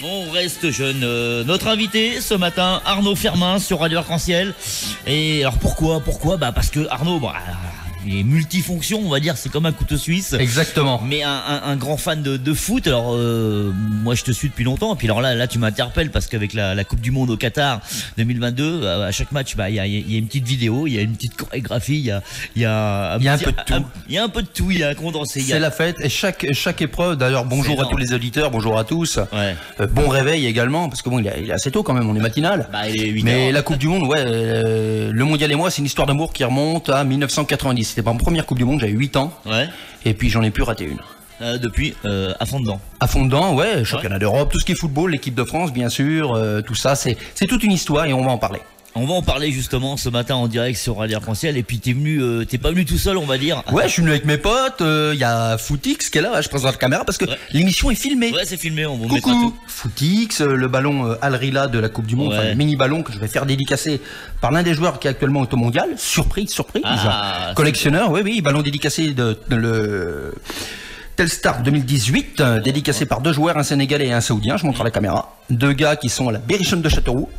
On reste jeune. Notre invité ce matin, Arnaud Fermin sur Radio Arc-en-Ciel. Et alors pourquoi parce que Arnaud, il est multifonction, on va dire, c'est comme un couteau suisse. Exactement. Mais un grand fan de foot. Alors moi je te suis depuis longtemps. Et puis alors là tu m'interpelles parce qu'avec la Coupe du Monde au Qatar 2022, à chaque match, il y a une petite vidéo, il y a une petite chorégraphie, il y a un peu de tout. Il y a un peu de tout, il y a un condensé. C'est la fête et chaque épreuve. D'ailleurs, bonjour à tous les auditeurs, bonjour à tous. Ouais. Bon réveil également, parce que bon, il est assez tôt quand même, on est matinal. Il est 8 Mais heures. la Coupe du Monde, le mondial et moi, c'est une histoire d'amour qui remonte à 1990. C'était ma première Coupe du Monde, j'avais 8 ans. Ouais. Et puis j'en ai plus raté une. Depuis à fond dedans. À fond dedans, ouais, championnat d'Europe, tout ce qui est football, l'équipe de France, bien sûr, tout ça, c'est toute une histoire et on va en parler. On va en parler justement ce matin en direct sur Radio Arc-en-Ciel. Et puis t'es pas venu tout seul, on va dire. Ouais, je suis venu avec mes potes. Il y a Footix qui est là. Je présente la caméra parce que l'émission est filmée. Ouais, c'est filmé. On vous mettra Coucou. tout. Footix, le ballon Al Rila de la Coupe du Monde, enfin le mini ballon que je vais faire dédicacer par l'un des joueurs qui actuellement est au mondial. Surprise. Collectionneur, oui, ballon dédicacé de le Telstar 2018, dédicacé par 2 joueurs, un Sénégalais et un Saoudien. Je montre à la caméra. 2 gars qui sont à la Berrichonne de Châteauroux.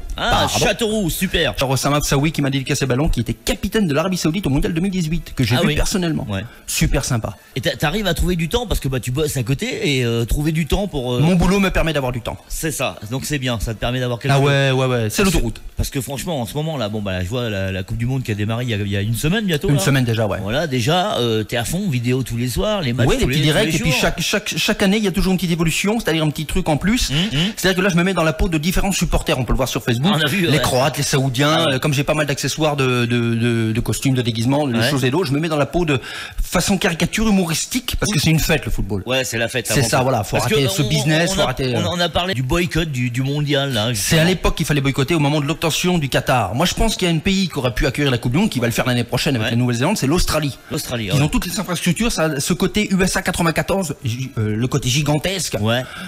Châteauroux, super. Osama Absaoui qui m'a dédicacé ballon, qui était capitaine de l'Arabie Saoudite au mondial 2018, que j'ai vu personnellement. Ouais. Super sympa. Et t'arrives à trouver du temps parce que tu bosses à côté et trouver du temps pour. Mon boulot me permet d'avoir du temps. C'est ça, donc c'est bien, ça te permet d'avoir quelque chose. Ouais, c'est l'autoroute. Parce que franchement, en ce moment là, je vois la Coupe du Monde qui a démarré il y a une semaine bientôt. Une semaine déjà, ouais. Voilà, déjà, t'es à fond, vidéo tous les soirs, les matchs tous les directs, et puis chaque année, il y a toujours une petite évolution, c'est-à-dire un petit truc en plus. C'est-à-dire que là, je me mets dans la peau de différents supporters, on peut le voir sur Facebook. Les Croates, les Saoudiens, comme j'ai pas mal d'accessoires de costumes, de déguisements, de choses et d'autres, je me mets dans la peau de façon caricature humoristique, parce que c'est une fête, le football. Ouais, c'est la fête. C'est ça, voilà, faut arrêter ce business, faut arrêter. On a parlé du boycott du mondial, là. C'est à l'époque qu'il fallait boycotter au moment de l'obtention du Qatar. Moi, je pense qu'il y a un pays qui aurait pu accueillir la Coupe du Monde, qui va le faire l'année prochaine avec la Nouvelle-Zélande, c'est l'Australie. Ils ont toutes les infrastructures, ce côté USA 94, le côté gigantesque,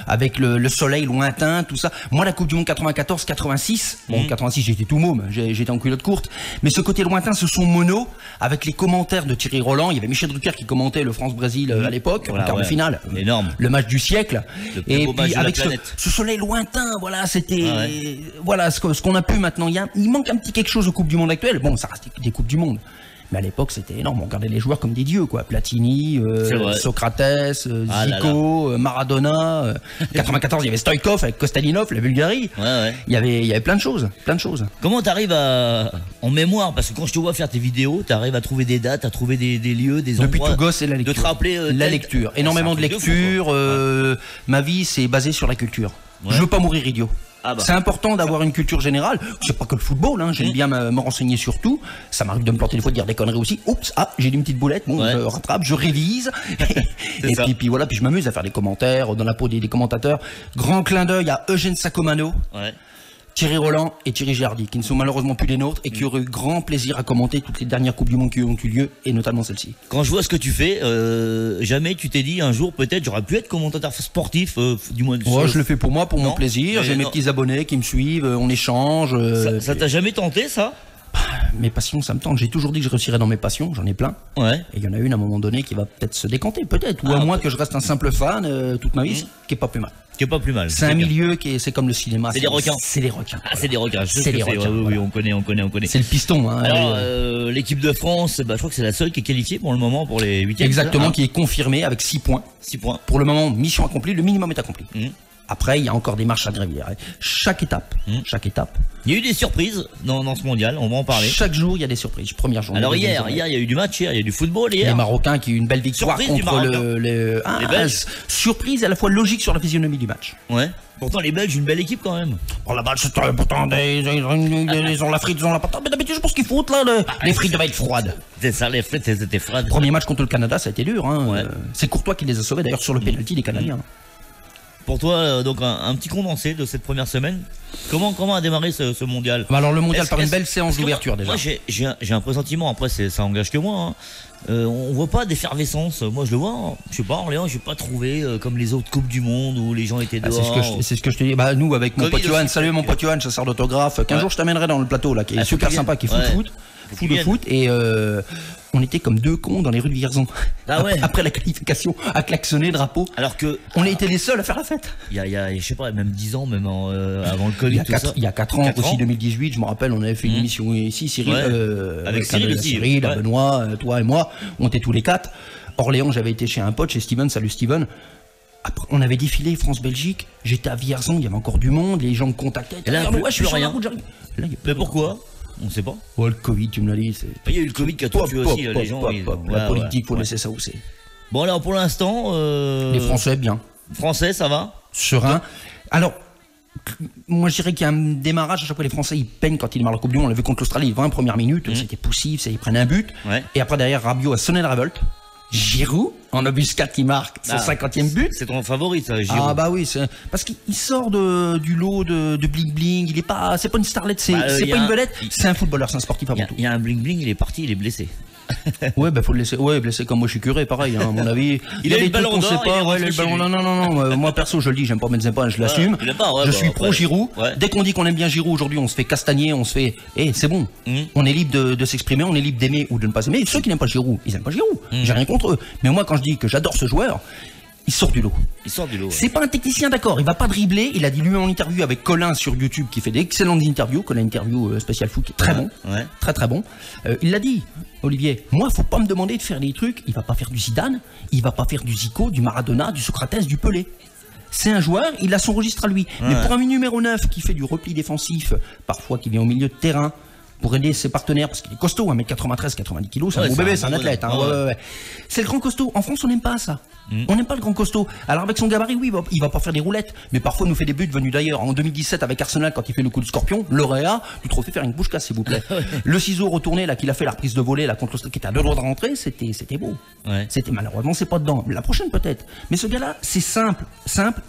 avec le soleil lointain, tout ça. Moi, la Coupe du Monde 94, 86, 86, j'étais tout môme, j'étais en culotte courte, mais ce côté lointain, ce son mono, avec les commentaires de Thierry Roland, il y avait Michel Drucker qui commentait le France-Brésil à l'époque, en quart de finale. Énorme. Le match du siècle. Et puis avec ce soleil lointain, voilà, c'était, voilà, ce qu'on a pu maintenant. Il manque un petit quelque chose aux Coupes du Monde actuelles. Bon, ça reste des Coupes du Monde. Mais à l'époque, c'était énorme. On regardait les joueurs comme des dieux, quoi. Platini, Socrates, Zico, Maradona. 94, il y avait Stoïkov avec Kostalinov, la Bulgarie. Il y avait plein de choses, Comment t'arrives en mémoire, parce que quand je te vois faire tes vidéos, t'arrives à trouver des dates, à trouver des lieux, des endroits. Depuis tout gosse, c'est la lecture. De te rappeler la lecture. Énormément de lecture. Ma vie, c'est basé sur la culture. Je veux pas mourir idiot. C'est important d'avoir une culture générale. C'est pas que le football, j'aime bien me renseigner sur tout. Ça m'arrive de me planter des fois, de dire des conneries aussi. Oups, j'ai dit une petite boulette, je rattrape, je révise. et puis voilà, puis je m'amuse à faire des commentaires dans la peau des commentateurs. Grand clin d'œil à Eugène Sacomano. Thierry Roland et Thierry Giardi, qui ne sont malheureusement plus des nôtres et qui auraient eu grand plaisir à commenter toutes les dernières Coupes du Monde qui ont eu lieu, et notamment celle-ci. Quand je vois ce que tu fais, jamais tu t'es dit un jour peut-être j'aurais pu être commentateur sportif, du moins. Je le fais pour moi, pour mon plaisir. J'ai mes petits abonnés qui me suivent, on échange. Ça t'a jamais tenté ça? Mes passions, ça me tente. J'ai toujours dit que je réussirais dans mes passions, j'en ai plein. Et il y en a une à un moment donné qui va peut-être se décanter, peut-être. Ou à moins que je reste un simple fan toute ma vie, qui est pas plus mal. C'est un milieu c'est comme le cinéma. C'est des requins. C'est des requins. C'est des requins. C'est des requins. Oui, on connaît. C'est le piston. Alors, l'équipe de France, je crois que c'est la seule qui est qualifiée pour le moment pour les 8e. Exactement, qui est confirmée avec 6 points. 6 points. Pour le moment, mission accomplie, le minimum est accompli. Après, il y a encore des marches à gravir. Chaque étape. Il y a eu des surprises dans ce mondial, on va en parler. Chaque jour, il y a des surprises. Première journée. Alors hier, il y a eu du match, il y a eu du football hier. Les Marocains qui ont eu une belle victoire surprise contre les Belges. Surprise à la fois logique sur la physionomie du match. Pourtant, les Belges, une belle équipe quand même. Là-bas, pourtant, ils ont la frite, ils ont la patate. Mais d'habitude, je pense qu'ils foutent, là. Les frites devaient être froides. C'est ça, les frites, elles étaient froides. Premier match contre le Canada, ça a été dur. C'est Courtois qui les a sauvés, d'ailleurs, sur le pénalty des Canadiens. Pour toi, donc un petit condensé de cette première semaine. Comment a démarré ce mondial? Alors le mondial par une belle séance d'ouverture déjà. Moi j'ai un pressentiment, après ça engage que moi. On voit pas d'effervescence. Moi je le vois, je sais pas, Orléans, j'ai pas trouvé comme les autres coupes du monde où les gens étaient dehors. C'est ce que je te dis. Nous avec mon pote Johan, salut mon pote Johan, chasseur d'autographes. Qu'un jour je t'amènerai dans le plateau là, qui est super sympa, qui est foot. fou de foot, et on était comme deux cons dans les rues de Vierzon. Ah ouais. Après la qualification, à klaxonner drapeau. Alors que on a été les seuls à faire la fête. Il y a je sais pas, même 10 ans, même avant le Covid, il y a 4 ans, aussi 2018, je me rappelle, on avait fait une émission ici, Cyril, avec Cyril aussi. Cyril, Benoît, toi et moi, on était tous les 4. Orléans, j'avais été chez un pote, chez Steven, salut Steven. Après, on avait défilé France-Belgique, j'étais à Vierzon, il y avait encore du monde, les gens me contactaient. Et là, je suis plus rien. Mais pourquoi? On sait pas. Ouais, le Covid, tu me l'as dit. Il y a eu le Covid qui a tout tué aussi, les gens. La politique, faut laisser ça où c'est. Bon, alors pour l'instant. Les Français, bien. Français, ça va? Serein. Alors, moi je dirais qu'il y a un démarrage, à chaque fois les Français ils peignent quand ils démarrent la Coupe du Monde. On l'a vu contre l'Australie, 20 premières minutes, c'était poussif, ils prennent un but. Et après derrière, Rabiot a sonné la révolte. Giroud, en embuscade qui marque son 50e but. C'est ton favori, ça, Giroud. Ah bah oui, parce qu'il sort du lot de bling bling. Il est pas, c'est pas une starlette, c'est pas une vedette. C'est un footballeur, c'est un sportif avant tout. Il y a un bling bling, il est parti, il est blessé. Ouais, bah faut le laisser. Ouais, blessé comme moi, je suis curé, pareil. Hein, à mon avis. Il a eu le ballon d'or. Non. Moi perso, je le dis, j'aime pas mettre pas, je l'assume. Je suis pro Giroud. Dès qu'on dit qu'on aime bien Giroud, aujourd'hui, on se fait castagner, on se fait. C'est bon. On est libre de s'exprimer, on est libre d'aimer ou de ne pas aimer. Ceux qui n'aiment pas Giroud, ils aiment pas Giroud. J'ai rien contre eux. Mais moi, quand je dis que j'adore ce joueur, il sort du lot. C'est pas un technicien, d'accord. Il va pas dribbler. Il a dit lui en interview avec Colin sur YouTube, qui fait d'excellentes interviews. Colin interview spécial foot, qui est très bon, très bon. Il l'a dit, Olivier. Moi, faut pas me demander de faire des trucs. Il va pas faire du Zidane. Il va pas faire du Zico, du Maradona, du Socrates, du Pelé. C'est un joueur. Il a son registre à lui. Mais pour un numéro 9 qui fait du repli défensif, parfois qui vient au milieu de terrain, pour aider ses partenaires, parce qu'il est costaud, 1m93, 90 kg, c'est un beau bébé, c'est un athlète. C'est le grand costaud. En France, on n'aime pas ça. On n'aime pas le grand costaud. Alors avec son gabarit, oui, il va pas faire des roulettes, mais parfois il nous fait des buts venus d'ailleurs. En 2017 avec Arsenal, quand il fait le coup de scorpion, lauréat du trophée faire une bouche casse, s'il vous plaît. Le ciseau retourné là qu'il a fait, la reprise de volée là contre l'Australie, qui était à 2 doigts de rentrer, c'était beau. C'était malheureusement c'est pas dedans. La prochaine peut-être. Mais ce gars-là, c'est simple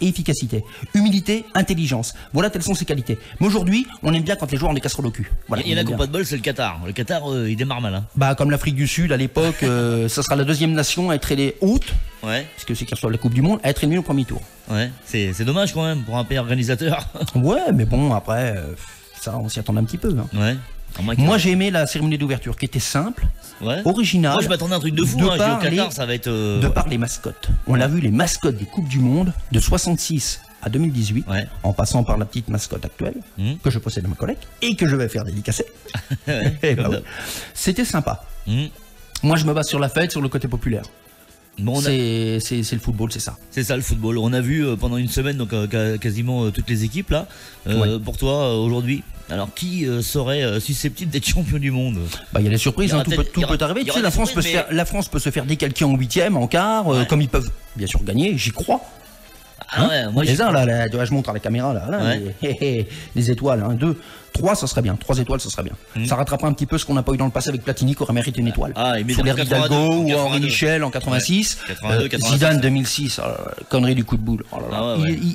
et efficacité, humilité, intelligence. Voilà telles sont ses qualités. Mais aujourd'hui, on aime bien quand les joueurs ont des casseroles au cul. Voilà, il y en a qui n'ont pas de bol, c'est le Qatar. Le Qatar, il démarre mal. Hein. Bah comme l'Afrique du Sud à l'époque, ça sera la deuxième nation à être élevée haute. Parce que c'est qui reçoivent la Coupe du Monde, à être éliminée au premier tour. C'est dommage quand même pour un pays organisateur. Ouais, mais bon, après, ça, on s'y attend un petit peu. Hein. Moi, j'ai aimé la cérémonie d'ouverture qui était simple, originale. Moi, je m'attendais à un truc de fou. Au Qatar, ça va être. De par les mascottes. On l'a vu, les mascottes des Coupes du Monde de 66 à 2018, en passant par la petite mascotte actuelle, que je possède à ma collègue et que je vais faire dédicacer. C'était sympa. Moi, je me base sur la fête, sur le côté populaire. Bon, c'est le football, c'est ça. C'est ça le football. On a vu pendant une semaine donc quasiment toutes les équipes là. Pour toi aujourd'hui, alors qui serait susceptible d'être champion du monde? Bah il y a des surprises, tout peut arriver. Tu sais, la France peut se faire décalquer en 8e, en quart, comme ils peuvent bien sûr gagner. J'y crois. Moi les uns là, je montre à la caméra là, les étoiles, 1, 2, 3, ça serait bien. 3 étoiles, ça serait bien. Ça rattrapera un petit peu ce qu'on n'a pas eu dans le passé avec Platini, qui aurait mérité une étoile. Sous l'ère Hidalgo ou Henri Michel en 86, 82, Zidane 2006, connerie du coup de boule.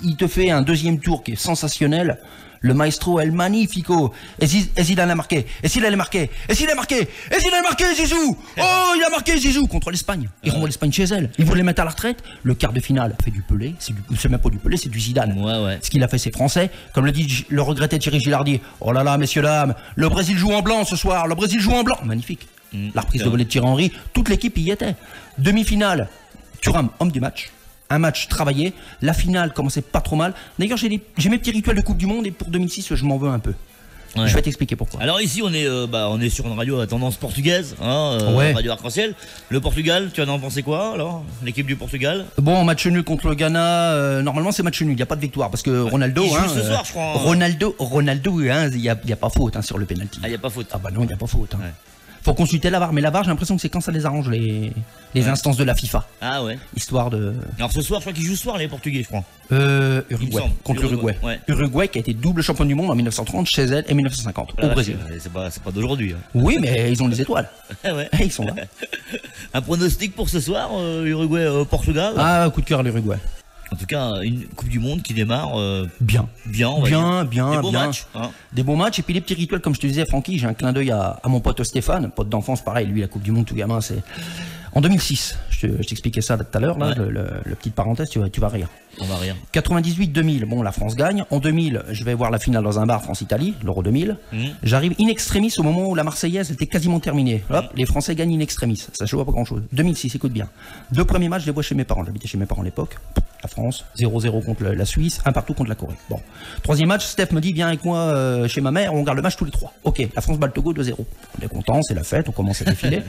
Il te fait un deuxième tour qui est sensationnel. Le maestro El Magnifico. Et Zidane a marqué. Et s'il allait marquer. Et s'il a marqué. Et s'il a marqué, Zizou. Oh, il a marqué, Zizou, contre l'Espagne. Il renvoie l'Espagne chez elle. Il voulait mettre à la retraite. Le quart de finale fait du Pelé. C'est même pas du Pelé, c'est du Zidane. Ce qu'il a fait, c'est français. Comme le dit le regretté Thierry Gilardi. Oh là là, messieurs, dames. Le Brésil joue en blanc ce soir. Le Brésil joue en blanc. Magnifique. La reprise de volée de Thierry Henry. Toute l'équipe y était. Demi-finale. Thuram, homme du match. Un match travaillé, la finale commençait pas trop mal. D'ailleurs, j'ai mes petits rituels de Coupe du Monde et pour 2006, je m'en veux un peu. Je vais t'expliquer pourquoi. Alors ici, on est sur une radio à tendance portugaise, radio arc-en-ciel. Le Portugal, tu en as pensé quoi alors? L'équipe du Portugal? Bon, match nul contre le Ghana. Normalement, c'est match nul, il n'y a pas de victoire parce que Ronaldo. Il joue ce soir, je crois. Ronaldo, il n'y a pas faute sur le penalty. Ah, il n'y a pas faute. Ah bah non, il n'y a pas faute. Faut consulter la VAR, mais la VAR, j'ai l'impression que c'est quand ça les arrange, les instances de la FIFA. Ah ouais. Histoire de. Alors ce soir, je crois qu'ils jouent ce soir, les Portugais, je crois. Uruguay, contre l'Uruguay. Uruguay qui a été double champion du monde en 1930 chez elle et 1950 au Brésil. C'est pas d'aujourd'hui. Oui, mais ils ont les étoiles. Ils sont là. Un pronostic pour ce soir, Uruguay-Portugal? Coup de cœur à l'Uruguay. En tout cas, une Coupe du Monde qui démarre bien. On va dire. Des beaux matchs. Des beaux matchs. Et puis les petits rituels, comme je te disais, Francky, j'ai un clin d'œil à mon pote Stéphane, pote d'enfance, pareil. Lui, la Coupe du Monde, tout gamin, c'est. En 2006, je t'expliquais ça tout à l'heure, là, le petite parenthèse, tu vas rire. On va rire. 98-2000, bon, la France gagne. En 2000, je vais voir la finale dans un bar France-Italie, l'Euro 2000. J'arrive in extremis au moment où la Marseillaise était quasiment terminée. Hop, les Français gagnent in extremis. Ça se voit pas grand-chose. 2006, écoute bien. 2 premiers matchs, je les vois chez mes parents. J'habitais chez mes parents à l'époque. La France, 0-0 contre la Suisse, 1 partout contre la Corée. Bon. 3e match, Steph me dit, viens avec moi chez ma mère, on regarde le match tous les 3. Ok, la France bat le Togo 2-0. On est content, c'est la fête, on commence à défiler.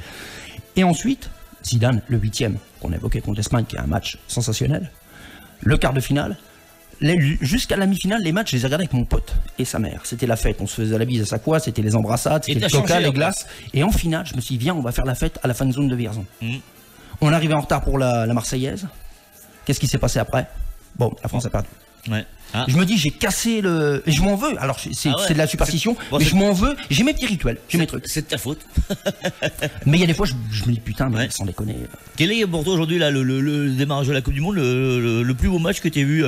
Et ensuite, Zidane, le 8e, qu'on évoquait contre l'Espagne, qui est un match sensationnel. Le quart de finale. Jusqu'à la mi-finale, les matchs, je les ai regardés avec mon pote et sa mère. C'était la fête. On se faisait la bise à chaque fois. C'était les embrassades, c'était le coca, les glaces. Et en finale, je me suis dit, viens, on va faire la fête à la fan zone de Vierzon. On arrivait en retard pour la Marseillaise. Qu'est-ce qui s'est passé après? Bon, la France a perdu. Ouais. Ah. Je me dis, j'ai cassé le... Et je m'en veux. Alors, c'est de la superstition, mais je m'en veux. J'ai mes petits rituels, j'ai mes trucs. C'est de ta faute. Mais il y a des fois, je me dis, putain, mais sans déconner. Quel est pour toi aujourd'hui le démarrage de la Coupe du Monde, le plus beau match que tu as vu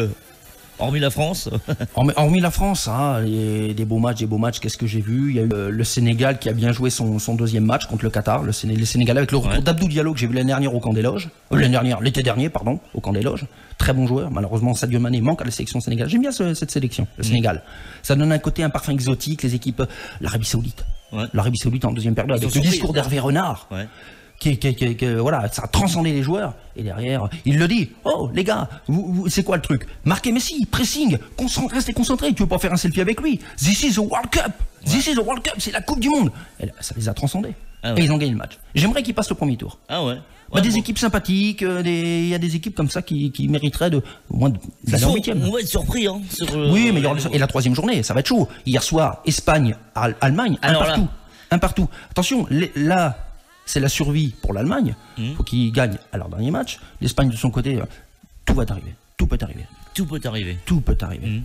hormis la France? Hormis la France, hein, des beaux matchs, qu'est-ce que j'ai vu? Il y a eu le Sénégal qui a bien joué son 2e match contre le Qatar, le Sénégalais avec le retour d'Abdou Diallo que j'ai vu l'année dernière au Camp des Loges. L'été dernier, pardon, au Camp des Loges. Très bon joueur. Malheureusement, Sadio Mané manque à la sélection sénégalaise. J'aime bien cette sélection, le Sénégal. Ça donne un côté, un parfum exotique, les équipes, l'Arabie Saoudite. L'Arabie Saoudite en 2e période, avec le discours d'Hervé Renard. Voilà, ça a transcendé les joueurs. Et derrière, il le dit. Oh, les gars, c'est quoi le truc? Marquez Messi, pressing, restez concentrés. Tu veux pas faire un selfie avec lui? This is a World Cup. This is a World Cup, c'est la Coupe du Monde. Et là, ça les a transcendés. Et ils ont gagné le match. J'aimerais qu'ils passent le premier tour. Des équipes sympathiques, il y a des équipes comme ça qui mériteraient au moins d'aller en 8e. On va être surpris, hein. Oui, mais et la 3e journée, ça va être chaud. Hier soir, Espagne, Allemagne, un partout. Attention, là. C'est la survie pour l'Allemagne. Faut qu'ils gagnent à leur dernier match. L'Espagne de son côté, tout va arriver. Tout peut arriver. Tout peut arriver. Tout peut arriver.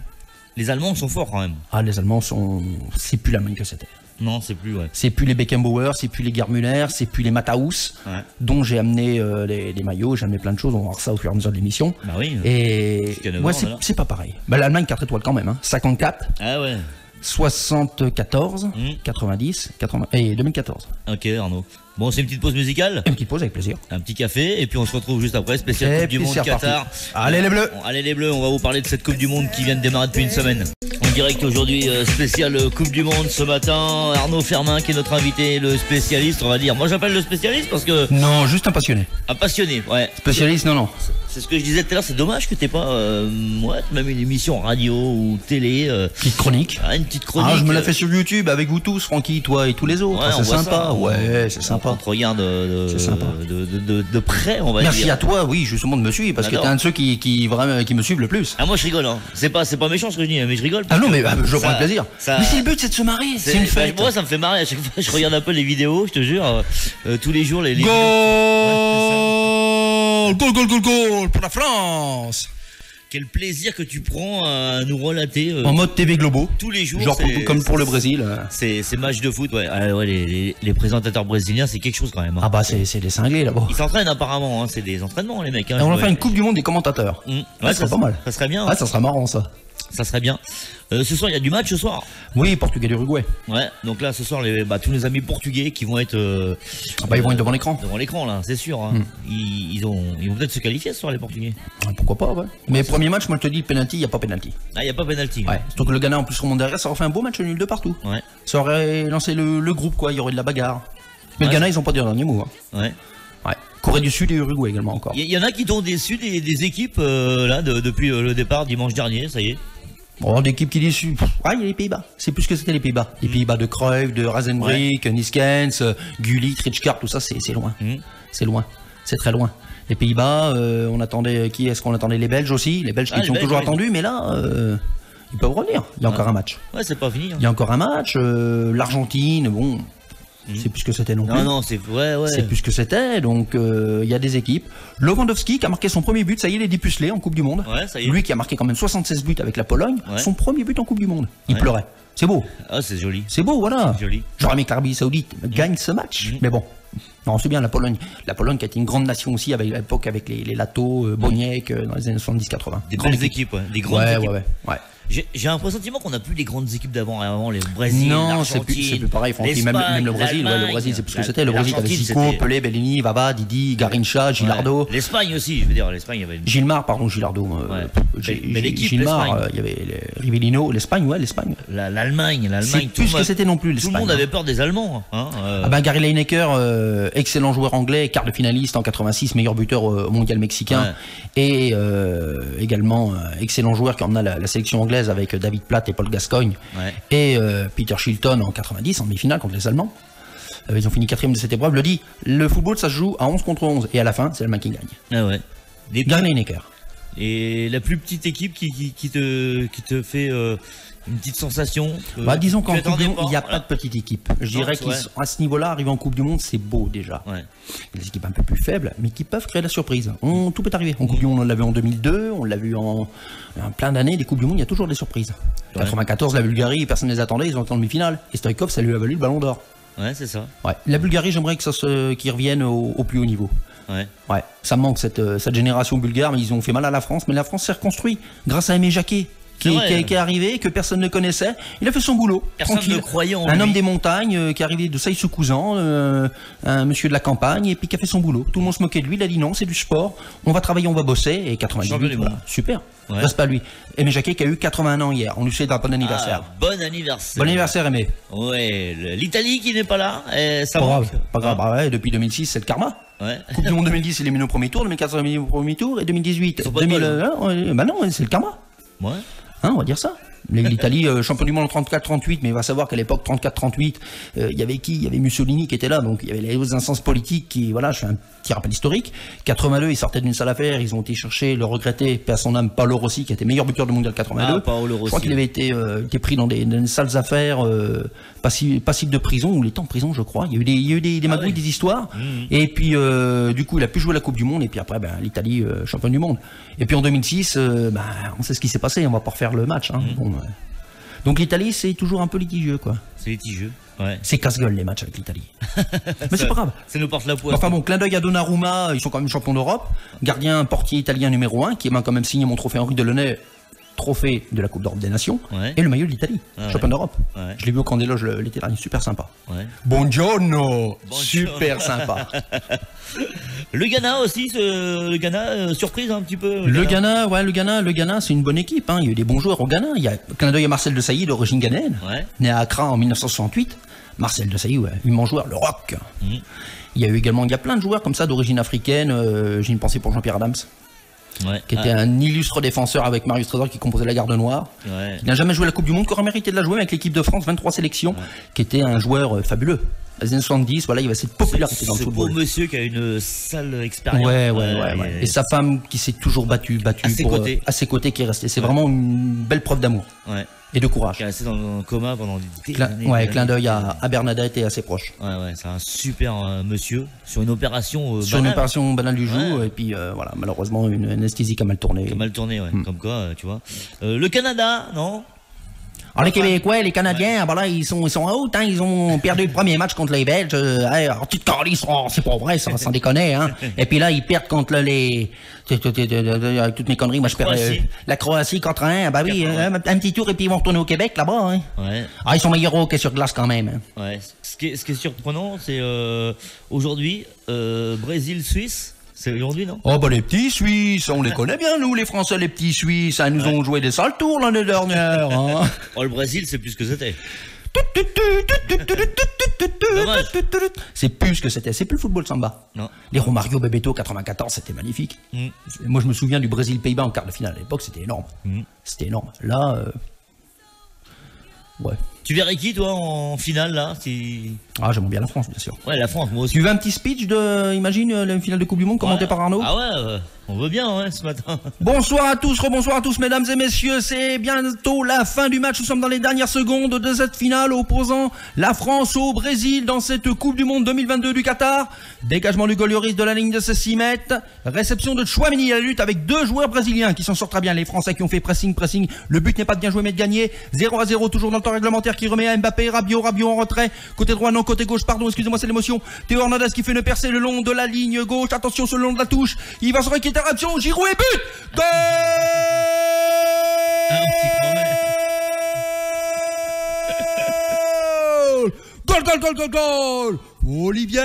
Les Allemands sont forts quand même. Ah, les Allemands sont... C'est plus l'Allemagne que c'était. Non, c'est plus, C'est plus les Beckenbauer, c'est plus les Gerd Müller, c'est plus les Matthaus, dont j'ai amené les maillots, j'ai amené plein de choses, on va voir ça au fur et à mesure de l'émission. Bah oui. Et c'est pas pareil. Bah, l'Allemagne 4 étoiles quand même, hein. 54. Ah ouais. 74, 90, 80 et 2014. Ok, Arnaud. Bon, c'est une petite pause musicale. Une petite pause avec plaisir. Un petit café et puis on se retrouve juste après, spécial Coupe du Monde Qatar. Allez les Bleus. Allez les Bleus, on va vous parler de cette Coupe du Monde qui vient de démarrer depuis une semaine. En direct aujourd'hui, spécial Coupe du Monde ce matin. Arnaud Fermin qui est notre invité, le spécialiste, on va dire. Moi j'appelle le spécialiste parce que... Non, juste un passionné. Un passionné, ouais. Spécialiste, non. C'est ce que je disais tout à l'heure, c'est dommage que t'aies pas même une émission radio ou télé. Petite chronique. Une petite chronique. Ah, je me la fais sur YouTube avec vous tous, Francky, toi et tous les autres. C'est sympa. C'est sympa. On te regarde de près, on va dire. Merci à toi, oui, justement de me suivre, parce que t'es un de ceux qui me suivent le plus. Ah, moi je rigole, hein. C'est pas méchant ce que je dis, mais je rigole. Ah non, mais je prends plaisir. Mais c'est le but, c'est de se marrer. C'est une fête. Moi ça me fait marrer à chaque fois, je regarde un peu les vidéos, je te jure, tous les jours les Goal, goal pour la France. Quel plaisir que tu prends à nous relater en mode TV Globo tous les jours, genre comme pour le Brésil. Ces matchs de foot, les présentateurs brésiliens, c'est quelque chose quand même. Hein. Ah bah c'est des cinglés là-bas. Ils s'entraînent apparemment, hein. C'est des entraînements les mecs. Hein, on va faire une Coupe du Monde des commentateurs. Ça serait pas mal. Ça serait bien. Ouais, ça serait marrant ça. Ça serait bien. Ce soir, il y a du match ce soir. Oui, Portugal-Uruguay. Ouais, donc là, ce soir, tous les amis portugais qui vont être. Ils vont être devant l'écran. Devant l'écran, là, c'est sûr. Hein. Ils vont peut-être se qualifier ce soir, les Portugais. Pourquoi pas, ouais. Mais premier match, moi je te dis, penalty, il n'y a pas penalty. Ah, il n'y a pas penalty. Ouais. Surtout que le Ghana en plus remonte derrière, ça aurait fait un beau match nul de partout. Ouais. Ça aurait lancé le groupe, quoi. Il y aurait de la bagarre. Mais le Ghana, ils n'ont pas dit le dernier mot. Hein. Ouais. Ouais. Corée du Sud et Uruguay également encore. Il y en a qui t'ont déçu des équipes là depuis le départ dimanche dernier, ça y est. Bon, d'équipes qui déçu. Il y a les Pays-Bas. C'est plus que c'était les Pays-Bas. Les Pays-Bas de Cruyff, de Razenbrink, Niskens, Gullit, Rijkaard, tout ça, c'est loin. C'est loin. C'est très loin. Les Pays-Bas, on attendait est-ce qu'on attendait les Belges aussi? Les Belges qui ont toujours attendu, mais là, ils peuvent revenir. Il y a encore un match. Ouais, c'est pas fini. Hein. Il y a encore un match. L'Argentine, bon. C'est plus que c'était non plus. Non, c'est C'est plus que c'était. Donc il y a des équipes. Lewandowski qui a marqué son premier but, ça y est, il est dépucelé en Coupe du Monde. Ouais, ça y est. Lui qui a marqué quand même 76 buts avec la Pologne, son premier but en Coupe du Monde. Il pleurait. C'est beau. Ah, c'est joli. C'est beau, voilà. Joli. J'aurais aimé que l'Arabie Saoudite gagne ce match, mais bon. Non, c'est bien la Pologne. La Pologne qui a été une grande nation aussi à l'époque avec les Lato, Boniek dans les années 70-80. Des belles équipes, des grandes équipes. Ouais. J'ai un pressentiment qu'on n'a plus les grandes équipes d'avant. Avant, les Brésil, non, c'est plus pareil, Francky. Même le Brésil, le Brésil, c'est plus ce que c'était. Le Brésil, t'avais Zico, Pelé, Bellini, Vava, Didi, Garincha, Gilardo. L'Espagne aussi, je veux dire, l'Espagne, il y avait. Gilmar, pardon, Gilardo. Mais l'équipe, Gilmar, il y avait Rivellino, l'Espagne. L'Allemagne. C'est plus ce que c'était non plus, l'Espagne. Tout le monde avait peur des Allemands. Gary Lineker, excellent joueur anglais, quart de finaliste en 86, meilleur buteur mondial mexicain. Et également excellent joueur qui emmena la sélection anglaise avec David Platt et Paul Gascoigne. Et Peter Shilton en 90 en demi-finale contre les Allemands. Ils ont fini 4e de cette épreuve. Le football, ça se joue à 11 contre 11 et à la fin, c'est l'Allemagne qui gagne. Gary Lineker. Et la plus petite équipe qui te fait une petite sensation. Disons qu'en Coupe du Monde, il n'y a pas de petite équipe. Je dirais qu'à ce niveau-là, arriver en Coupe du Monde, c'est beau déjà. Il y a des équipes un peu plus faibles, mais qui peuvent créer la surprise. Tout peut arriver. En Coupe du Monde, on l'a vu en 2002, on l'a vu en plein d'années. Des Coupes du Monde, il y a toujours des surprises. 94, la Bulgarie, personne ne les attendait, ils ont été en demi-finale. Et Stoïkov, ça lui a valu le ballon d'or. Ouais, c'est ça. La Bulgarie, j'aimerais qu'ils reviennent au plus haut niveau. Ça me manque cette génération bulgare, mais ils ont fait mal à la France. Mais la France s'est reconstruite grâce à Aimé Jacquet, qui est arrivé, que personne ne connaissait. Il a fait son boulot. Personne ne croyait en lui. Un homme des montagnes qui est arrivé de Saï-sous-Couzan, un monsieur de la campagne, et puis qui a fait son boulot. Tout le monde se moquait de lui. Il a dit non, c'est du sport. On va travailler, on va bosser. Et 98, voilà, super. Reste pas lui. Aimé Jacquet qui a eu 81 ans hier. On lui souhaite un bon anniversaire. Bon anniversaire. Bon anniversaire, Aimé. L'Italie qui n'est pas là. Ça pas grave. Depuis 2006, c'est le karma. Coupe du Monde 2010, c'est éliminé au premier tour. 2014, éliminé au premier tour. Et 2018, 2001, non, c'est le karma. On va dire ça. L'Italie, champion du monde en 34-38, mais il va savoir qu'à l'époque 34-38, il y avait qui? Il y avait Mussolini qui était là, donc il y avait les instances politiques qui, voilà, je fais un petit rappel historique. 82, ils sortaient d'une sale affaire, ils ont été chercher le regretté, paix à son âme, Paolo Rossi, qui était meilleur buteur du mondial 82. Je crois qu'il avait été pris dans des sales affaires, passible de prison, ou il était en prison, je crois. Il y a eu des magouilles, des histoires. Et puis, du coup, il a pu jouer la Coupe du Monde, et puis après, l'Italie, champion du monde. Et puis en 2006, on sait ce qui s'est passé, on va pas refaire le match. Donc l'Italie, c'est toujours un peu litigieux, quoi. C'est litigieux, C'est casse-gueule les matchs avec l'Italie. Mais c'est pas grave. Ça nous porte la poisse. Enfin bon, clin d'œil à Donnarumma, ils sont quand même champions d'Europe. Gardien, portier italien numéro 1, qui m'a quand même signé mon trophée Henri Delaunay, trophée de la Coupe d'Europe des Nations, et le maillot de l'Italie, champion d'Europe. Je l'ai vu au camp des loges l'été dernier, super sympa. Buongiorno, super sympa. Le Ghana aussi, surprise un petit peu. Le Ghana, c'est une bonne équipe. Il y a eu des bons joueurs au Ghana. Il y a clin d'œil à Marcel Desailly, d'origine ghanéenne, né à Accra en 1968. Marcel Desailly, immense joueur, le rock. Il y a plein de joueurs comme ça d'origine africaine. J'ai une pensée pour Jean-Pierre Adams. Qui était un illustre défenseur avec Marius Trésor qui composait la Garde Noire, qui n'a jamais joué la Coupe du Monde, qui aurait mérité de la jouer avec l'équipe de France, 23 sélections, qui était un joueur fabuleux. Dans les années 70, il y avait cette popularité dans le football. Ce beau monsieur qui a une sale expérience. Et sa femme qui s'est toujours battue à ses côtés, qui est restée. C'est vraiment une belle preuve d'amour. Et de courage. Qui est resté dans un coma pendant des années. Clin d'œil à Bernadette et à ses proches. C'est un super monsieur sur une opération sur une opération banale du jour, et puis voilà, malheureusement une anesthésie qui a mal tourné. Comme quoi, tu vois. Le Canada, non? Alors les Québécois, les Canadiens, ils sont en haut, ils ont perdu le premier match contre les Belges. Petite calice, c'est pas vrai, ça sans déconner. Et puis là, ils perdent contre avec toutes mes conneries, moi je perds la Croatie 4-1. Un petit tour et puis ils vont retourner au Québec là-bas. Ils sont meilleurs au hockey sur glace quand même. Ce qui est surprenant, c'est aujourd'hui Brésil-Suisse. C'est aujourd'hui, non? Les petits Suisses, on les connaît bien, nous, les Français, les petits Suisses. Ils nous ont joué des sales tours l'année dernière. Le Brésil, c'est plus ce que c'était. C'est plus ce que c'était. C'est plus le football samba. Non. Les Romario Bebeto 94, c'était magnifique. Moi, je me souviens du Brésil-Pays-Bas en quart de finale. À l'époque, c'était énorme. C'était énorme. Là, Tu verrais qui, toi, en finale, là j'aimerais bien la France, bien sûr. La France, moi aussi. Tu veux un petit speech imagine, la finale de Coupe du Monde commenté par Arnaud? On veut bien, ce matin. Bonsoir à tous, rebonsoir à tous, mesdames et messieurs. C'est bientôt la fin du match. Nous sommes dans les dernières secondes de cette finale opposant la France au Brésil dans cette Coupe du Monde 2022 du Qatar. Dégagement du goal Lloris de la ligne de ses 6 mètres. Réception de Tchouaméni à la lutte avec 2 joueurs brésiliens qui s'en sortent très bien. Les Français qui ont fait pressing. Le but n'est pas de bien jouer mais de gagner. 0-0 toujours dans le temps réglementaire qui remet à Mbappé. Rabiot en retrait. Côté droit, non, côté gauche, pardon, excusez-moi, c'est l'émotion. Théo Hernandez qui fait une percée le long de la ligne gauche. Attention sur le long de la touche. Il va se requitter. Giroud et but. Goal. Un petit Goal. Olivier,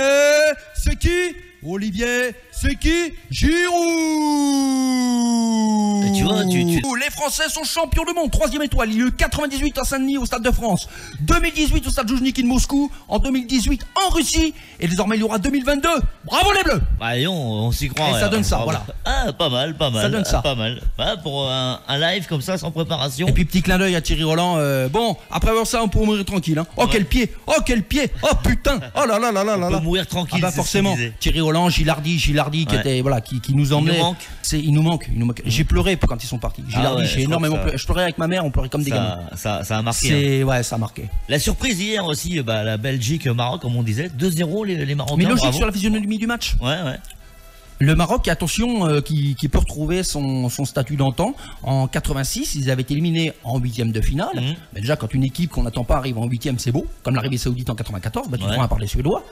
c'est qui? Giroud. Tu vois, Les Français sont champions du monde, 3e étoile. Il y a eu 98 à Saint-Denis au Stade de France, 2018 au Stade Joujniki de Moscou, en 2018 en Russie, et désormais il y aura 2022. Bravo les Bleus. Allez, on s'y croit. Et ça donne ça, voilà. Ah, pas mal. Ça donne ça. Pas mal. Bah, pour un live comme ça, sans préparation. Et puis petit clin d'œil à Thierry Roland. Bon, après avoir ça, on peut mourir tranquille. Hein. Oh, quel pied. Oh putain. Oh là là là là là. On peut mourir tranquille. Ah bah forcément. Thierry Roland, Gilardi qui était qui nous emmenait. Il nous manque. J'ai pleuré quand ils sont partis. Gilardi, j'ai énormément pleuré. Je pleurais avec ma mère, on pleurait comme des gamins. Ça a marqué. Ouais, ça a marqué. La surprise hier aussi, la Belgique-Maroc, comme on disait, 2-0 les Marocains. Mais logique sur la physionomie du match. Ouais. Le Maroc, attention, qui peut retrouver son statut d'antan. En 86, ils avaient été éliminés en 8e de finale. Mais déjà, quand une équipe qu'on n'attend pas arrive en 8e, c'est beau. Comme l'Arabie Saoudite en 94, tu prends par les Suédois.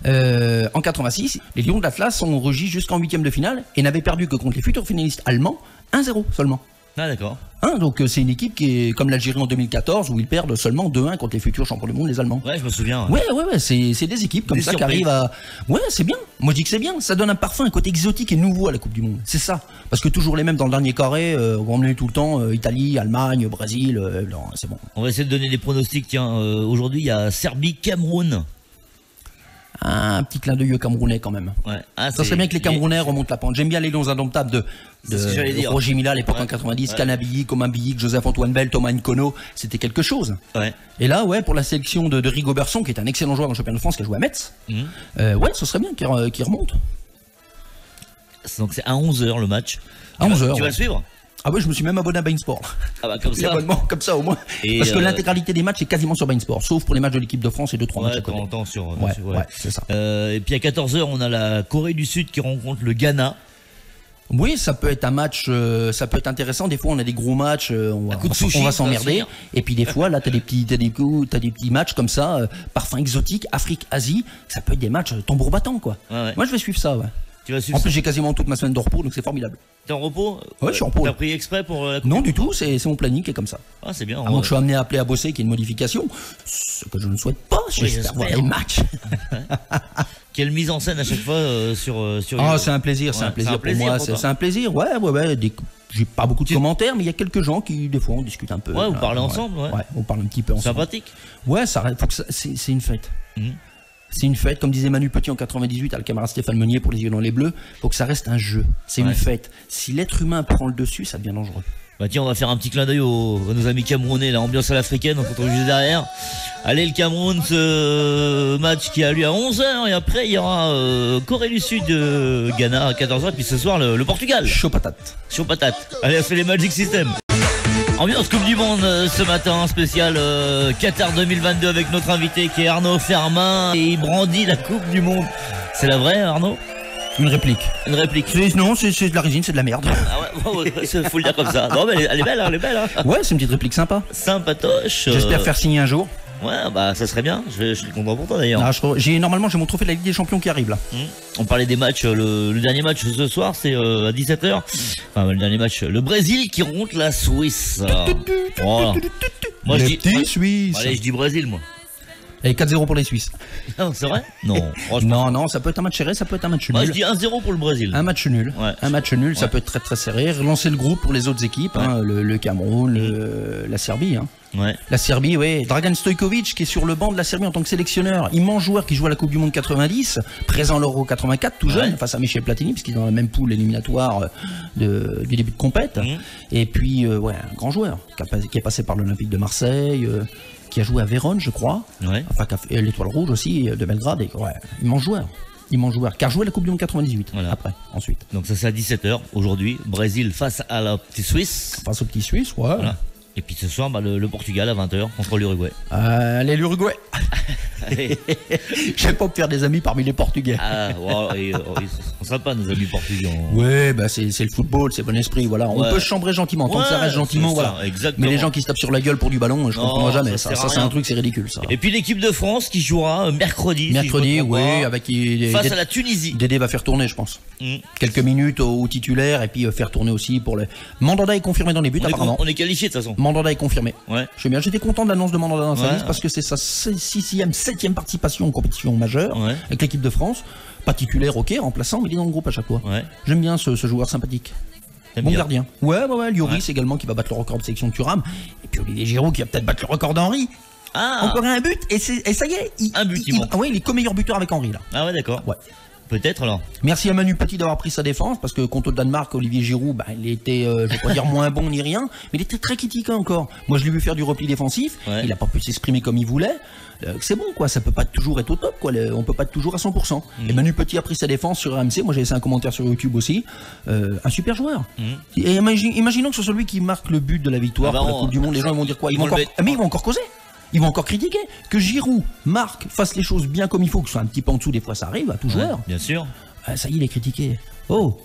En 86, les Lions de l'Atlas ont rugi jusqu'en 8e de finale et n'avaient perdu que contre les futurs finalistes allemands 1-0 seulement. Ah d'accord. Donc c'est une équipe qui est comme l'Algérie en 2014 où ils perdent seulement 2-1 contre les futurs champions du monde, les Allemands. Ouais, je me souviens. Ouais, c'est des équipes comme ça qui arrivent à... Ouais, c'est bien. Moi je dis que c'est bien. Ça donne un parfum, un côté exotique et nouveau à la Coupe du Monde. C'est ça. Parce que toujours les mêmes dans le dernier carré, on est tout le temps Italie, Allemagne, Brésil. Non, c'est bon. On va essayer de donner des pronostics. Tiens, aujourd'hui il y a Serbie-Cameroun. Un petit clin d'œil camerounais quand même. Ouais. Ça serait bien que les Camerounais remontent la pente. J'aime bien les Lions indomptables de Roger Mila à l'époque en 90, Canabilly, Comin-Billy, Joseph-Antoine Bell, Thomas Nkono, c'était quelque chose. Ouais. Et là, pour la sélection de Rigobertson, qui est un excellent joueur dans le championnat de France, qui a joué à Metz, ce serait bien qu'il remonte. Donc c'est à 11h le match. À 11h. Tu vas le suivre? Ah oui, je me suis même abonné à BeIN Sport. Ah bah comme ça. Comme ça au moins. Parce que l'intégralité des matchs est quasiment sur BeIN Sport, sauf pour les matchs de l'équipe de France et 2-3 matchs à côté. Ouais, c'est ça. Et puis à 14h, on a la Corée du Sud qui rencontre le Ghana. Oui, ça peut être un match, ça peut être intéressant. Des fois, on a des gros matchs, on va s'emmerder. Et puis des fois, là, t'as des petits matchs comme ça, parfum exotique, Afrique, Asie. Ça peut être des matchs tambour battant, quoi. Ouais. Moi, je vais suivre ça, ouais. En plus, j'ai quasiment toute ma semaine de repos, donc c'est formidable. T'es en repos? Ouais, je suis en repos. T'as pris exprès pour la coupe? Non, du tout, c'est mon planning qui est comme ça. Ah, c'est bien. À moins que je sois amené à appeler à bosser, qu'il y ait une modification, ce que je ne souhaite pas, j'espère voir les matchs. Quelle mise en scène à chaque fois sur Ah, c'est un plaisir, c'est un plaisir pour moi, c'est un plaisir, ouais. J'ai pas beaucoup de commentaires, mais il y a quelques gens qui, des fois, on discute un peu. Ouais, vous parlez ensemble, ouais. Ouais, on parle un petit peu ensemble. Sympathique. Ouais, c'est une fête. C'est une fête, comme disait Manu Petit en 98 à le camarade Stéphane Meunier pour les yeux dans les bleus, faut que ça reste un jeu. C'est une fête. Si l'être humain prend le dessus, ça devient dangereux. Bah tiens, on va faire un petit clin d'œil à nos amis camerounais, l'ambiance à l'africaine, on se retrouve juste derrière. Allez, le Cameroun, ce match qui a lieu à 11h, et après il y aura Corée du Sud, Ghana à 14h, puis ce soir le Portugal. Chaud patate. Chaud patate. Allez, on fait les Magic System. Ambiance Coupe du Monde ce matin, spécial Qatar 2022 avec notre invité qui est Arnaud Fermin, et il brandit la Coupe du Monde. C'est la vraie, Arnaud? Une réplique. Non, c'est de la résine, c'est de la merde. Ah ouais, faut le dire comme ça. Non, mais elle est belle, hein. Ouais, c'est une petite réplique sympa. Sympatoche. J'espère faire signer un jour. Ouais, bah ça serait bien. Je suis content pour toi d'ailleurs. Normalement, j'ai mon trophée de la Ligue des Champions qui arrive là. On parlait des matchs. Le dernier match ce soir, c'est à 17h. Enfin, le dernier match, le Brésil qui rencontre la Suisse. Voilà. Moi, je dis Suisse. Allez, je dis Brésil, moi. Et 4-0 pour les Suisses. Non, c'est vrai? Non. Non, ça peut être un match serré, ça peut être un match nul. Moi, je dis 1-0 pour le Brésil. Un match nul. Ouais. Un match nul, ça peut être très très serré. Relancer le groupe pour les autres équipes, le Cameroun, la Serbie. Ouais. La Serbie, oui. Dragan Stojkovic qui est sur le banc de la Serbie en tant que sélectionneur. Immense joueur qui joue à la Coupe du Monde 90, présent à l'Euro 84, tout jeune, face à Michel Platini, parce qu'il est dans la même poule éliminatoire du début de compète. Et puis, un grand joueur qui est passé par l'Olympique de Marseille. Qui a joué à Vérone, je crois, enfin l'Étoile Rouge aussi de Belgrade, immense joueur, qui a joué la Coupe du Monde 98 ensuite. Donc ça c'est à 17h aujourd'hui, Brésil face à la petite Suisse. Face au petit Suisse, ouais. Voilà. Et puis ce soir, le Portugal à 20h contre l'Uruguay. Allez, l'Uruguay. J'aime pas me faire des amis parmi les Portugais. Ils sont sympas, nos amis portugais. Ouais, c'est le football, c'est bon esprit, voilà. On peut se chambrer gentiment, tant que ça reste gentiment, voilà. Exactement. Mais les gens qui se tapent sur la gueule pour du ballon, je comprends jamais. Ça c'est un truc, c'est ridicule, ça. Et puis l'équipe de France qui jouera mercredi. Mercredi, avec face à la Tunisie. Dédé va faire tourner, je pense. Quelques minutes au titulaire et puis faire tourner aussi pour les. Mandanda est confirmé dans les buts, apparemment. On est qualifié de toute façon. Mandanda est confirmé. Ouais. J'étais content de l'annonce de Mandanda dans sa liste parce que c'est sa 7e 7e participation en compétition majeure avec l'équipe de France. Pas titulaire, ok, remplaçant, mais il est dans le groupe à chaque fois. J'aime bien ce joueur sympathique. Bon gardien. Ouais, Lloris également qui va battre le record de sélection de Thuram. Et puis Olivier Giroud qui va peut-être battre le record d'Henry. Encore un but et ça y est. Un but, il manque. Il est co-meilleur buteur avec Henry là. Ah ouais, d'accord. Ouais. Peut-être alors. Merci à Manu Petit d'avoir pris sa défense parce que contre le Danemark, Olivier Giroud, il était, je vais pas dire moins bon ni rien, mais il était très critiqué encore. Moi, je l'ai vu faire du repli défensif. Il a pas pu s'exprimer comme il voulait. C'est bon quoi, ça peut pas toujours être au top quoi. On peut pas être toujours à 100%. Et Manu Petit a pris sa défense sur RMC. Moi, j'ai laissé un commentaire sur YouTube aussi. Un super joueur. Et imaginons que ce soit lui qui marque le but de la victoire pour la Coupe du Monde. Les gens vont dire quoi? Ils vont encore causer. Ils vont encore critiquer. Que Giroud marque, fasse les choses bien comme il faut, que ce soit un petit peu en dessous, des fois ça arrive à tout joueur. Bien sûr. Ça y est, il est critiqué.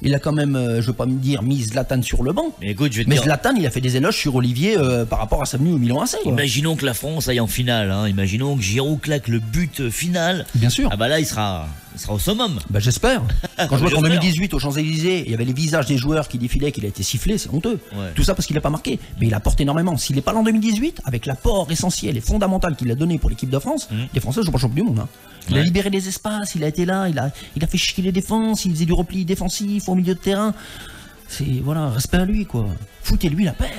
Il a quand même, je veux pas me dire, mis Zlatan sur le banc. Mais écoute, dire... Zlatan, il a fait des éloges sur Olivier par rapport à sa venue au Milan AC. Imaginons que la France aille en finale. Imaginons que Giroud claque le but final. Bien sûr. Ah bah là, il sera au summum. J'espère. Quand je vois qu'en 2018, aux Champs-Élysées, il y avait les visages des joueurs qui défilaient, qu'il a été sifflé, c'est honteux. Tout ça parce qu'il n'a pas marqué. Mais il apporte énormément. S'il n'est pas là en 2018, avec l'apport essentiel et fondamental qu'il a donné pour l'équipe de France, les Français ne jouent pas champion du monde. Il a libéré les espaces, il a été là, il a fait chier les défenses, il faisait du repli défensif au milieu de terrain. Respect à lui quoi. Foutez-lui la paix.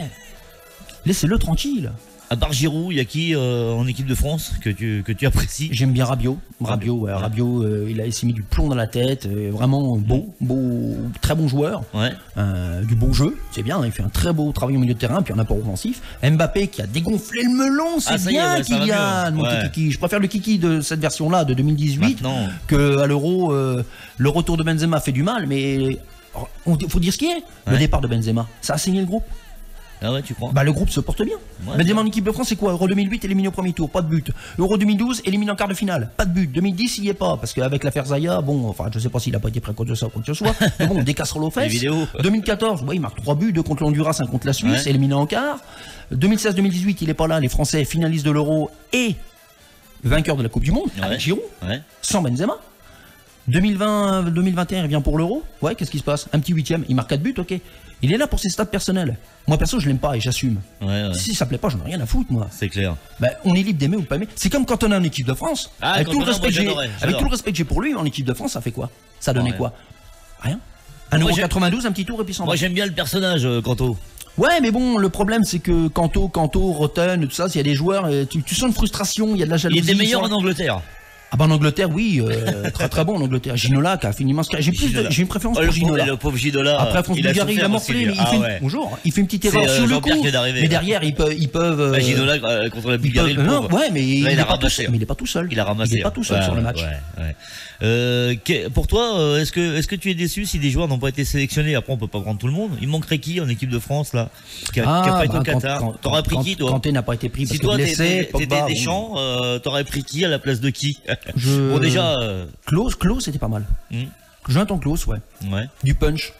Laissez-le tranquille. À part Giroud, il y a qui en équipe de France que tu apprécies? J'aime bien Rabiot. Rabiot, il s'est mis du plomb dans la tête. Vraiment beau, très bon joueur. Du bon jeu, c'est bien. Il fait un très beau travail au milieu de terrain, puis un apport offensif. Mbappé qui a dégonflé le melon, c'est bien Kylian. Mon kiki. Je préfère le kiki de cette version-là de 2018 que à l'Euro. Le retour de Benzema fait du mal, mais faut dire ce qui est. Le départ de Benzema, ça a saigné le groupe. Ah ouais, tu crois? Le groupe se porte bien. Benzema en équipe de France, c'est quoi? Euro 2008, éliminé au premier tour, pas de but. Euro 2012, éliminé en quart de finale, pas de but. 2010, il y est pas, parce qu'avec l'affaire Zaya, je sais pas s'il a pas été prêt contre ça ou quoi que ce soit, mais bon, des casseroles aux fesses. 2014, il marque 3 buts, 2 contre l'Honduras, 1 contre la Suisse, éliminé en quart. 2016-2018, il est pas là, les Français finalistes de l'Euro et vainqueurs de la Coupe du Monde, avec Giroud, sans Benzema. 2020-2021, il vient pour l'Euro. Qu'est-ce qui se passe? Un petit 8e, il marque 4 buts, ok. Il est là pour ses stats personnels. Moi, perso, je l'aime pas et j'assume. Si ça plaît pas, j'en ai rien à foutre, moi. C'est clair. On est libre d'aimer ou de pas aimer. C'est comme quand on est en équipe de France. Avec tout le respect que j'ai pour lui, en équipe de France, ça fait quoi? Ça donnait quoi? Rien. Un Euro 92, un petit tour et puis sans. Moi, j'aime bien le personnage, Kanto. Ouais, mais bon, le problème, c'est que Kanto, Roten, tout ça, s'il y a des joueurs, tu sens une frustration, il y a de la jalousie. Il était meilleur en Angleterre. En Angleterre, oui, très très bon en Angleterre. Ginola qui a fini j'ai une préférence pour Ginola. Le pauvre Ginola. Après France Bulgarie, il a morflé, mais il fait une petite erreur sur le coup. Mais derrière, ils peuvent. Ginola contre la Bulgarie. Mais il n'est pas tout seul. Il a ramassé. Il n'est pas tout seul sur le match. Pour toi, est-ce que tu es déçu si des joueurs n'ont pas été sélectionnés? Après, on peut pas prendre tout le monde. Il manquerait qui en équipe de France là, qui a pas été au Qatar? T'aurais pris qui toi? Kanté n'a pas été pris parce que blessé. Si toi t'étais Deschamps, t'aurais pris qui à la place de qui? Bon déjà. Klose c'était pas mal. Jonathan Klose, Du punch.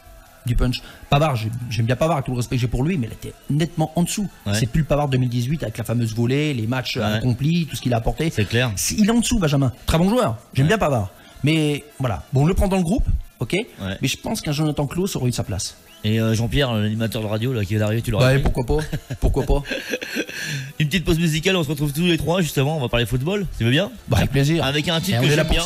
Pavard, j'aime bien Pavard avec tout le respect que j'ai pour lui, mais il était nettement en dessous. C'est plus le Pavard 2018 avec la fameuse volée, les matchs accomplis, tout ce qu'il a apporté. C'est clair. Il est en dessous, Benjamin. Très bon joueur. J'aime bien Pavard. Mais voilà. Bon, on le prend dans le groupe, ok. Mais je pense qu'un Jonathan Klose aurait eu sa place. Et Jean-Pierre, l'animateur de radio là, qui vient d'arriver, tu l'aurais pourquoi pas. Une petite pause musicale, on se retrouve tous les trois justement, on va parler football, tu veux bien? Avec plaisir. Avec un titre que j'aime bien.